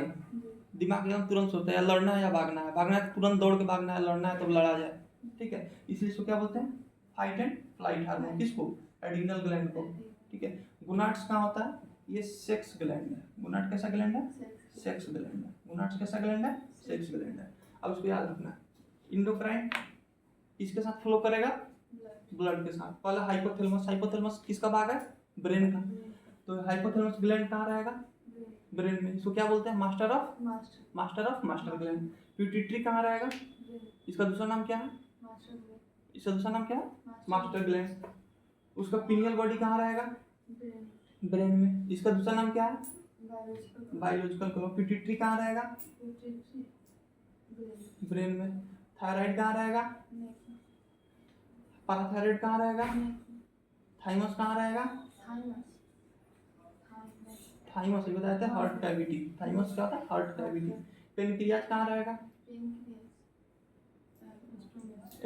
दिमाग एकदम तुरंत सोचता है या लड़ना है या भागना है। भागना है तो तुरंत दौड़ के भागना है, लड़ना है तो लड़ा जाए। ठीक है, इसलिए इसको क्या बोलते हैं, फाइट एंड फ्लाइट हार्मोन। किसको, एड्रिनल ग्लैंड को। ठीक है, गोनाड्स कहाँ होता है, ये सेक्स ग्लैंड है। गोनाड कैसा ग्लैंड है, सेक्स ग्लैंड है। गोनाड्स कैसा ग्लैंड है, सेक्स ग्लैंड है। अब उसको याद रखना है, इंडोक्राइन इसके साथ फ्लो करेगा, ब्लड के साथ। पहला हाइपोथैलेमस, हाइपोथैलेमस किसका भाग है, ब्रेन का। तो हाइपोथैलेमस ग्लैंड कहाँ रहेगा, ब्रेन में। इसको क्या बोलते हैं, master of master gland. Pituitary कहाँ रहेगा, इसका दूसरा नाम क्या है, इसका दूसरा नाम क्या है? Master gland. उसका पिनियल बॉडी कहाँ रहेगा? ब्रेन। ब्रेन में। इसका दूसरा नाम क्या है? बायोलॉजिकल। Biological clock. पिट्यूटरी कहाँ रहेगा? पिट्यूटरी। ब्रेन। ब्रेन में। थायराइड कहाँ रहेगा? नेक। पैराथायराइड कहाँ रहेगा? नेक। थाइमस कहाँ रहेगा? थाइमस। थाइमस ये बताया था हार्ट कैविटी। थाइमस क्या होता है? Heart cavity. पेनक्रियाज कहाँ रहेगा? पेनक्रियास।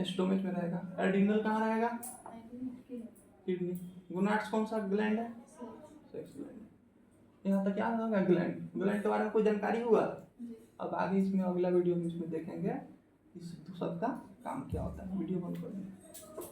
स्टोमच में रहेगा। एड्रिनल कहाँ रहेगा? किडनी। गोनाड्स कौन सा ग्लैंड है? Sex gland. यहाँ तक क्या होगा? ग्लैंड। ग्लैंड के बारे में कोई जानकारी हुआ? अब आगे इसमें अगला वीडियो में इसमें देखेंगे इस सब का काम क्या होता है। वीडियो बंद कर दें।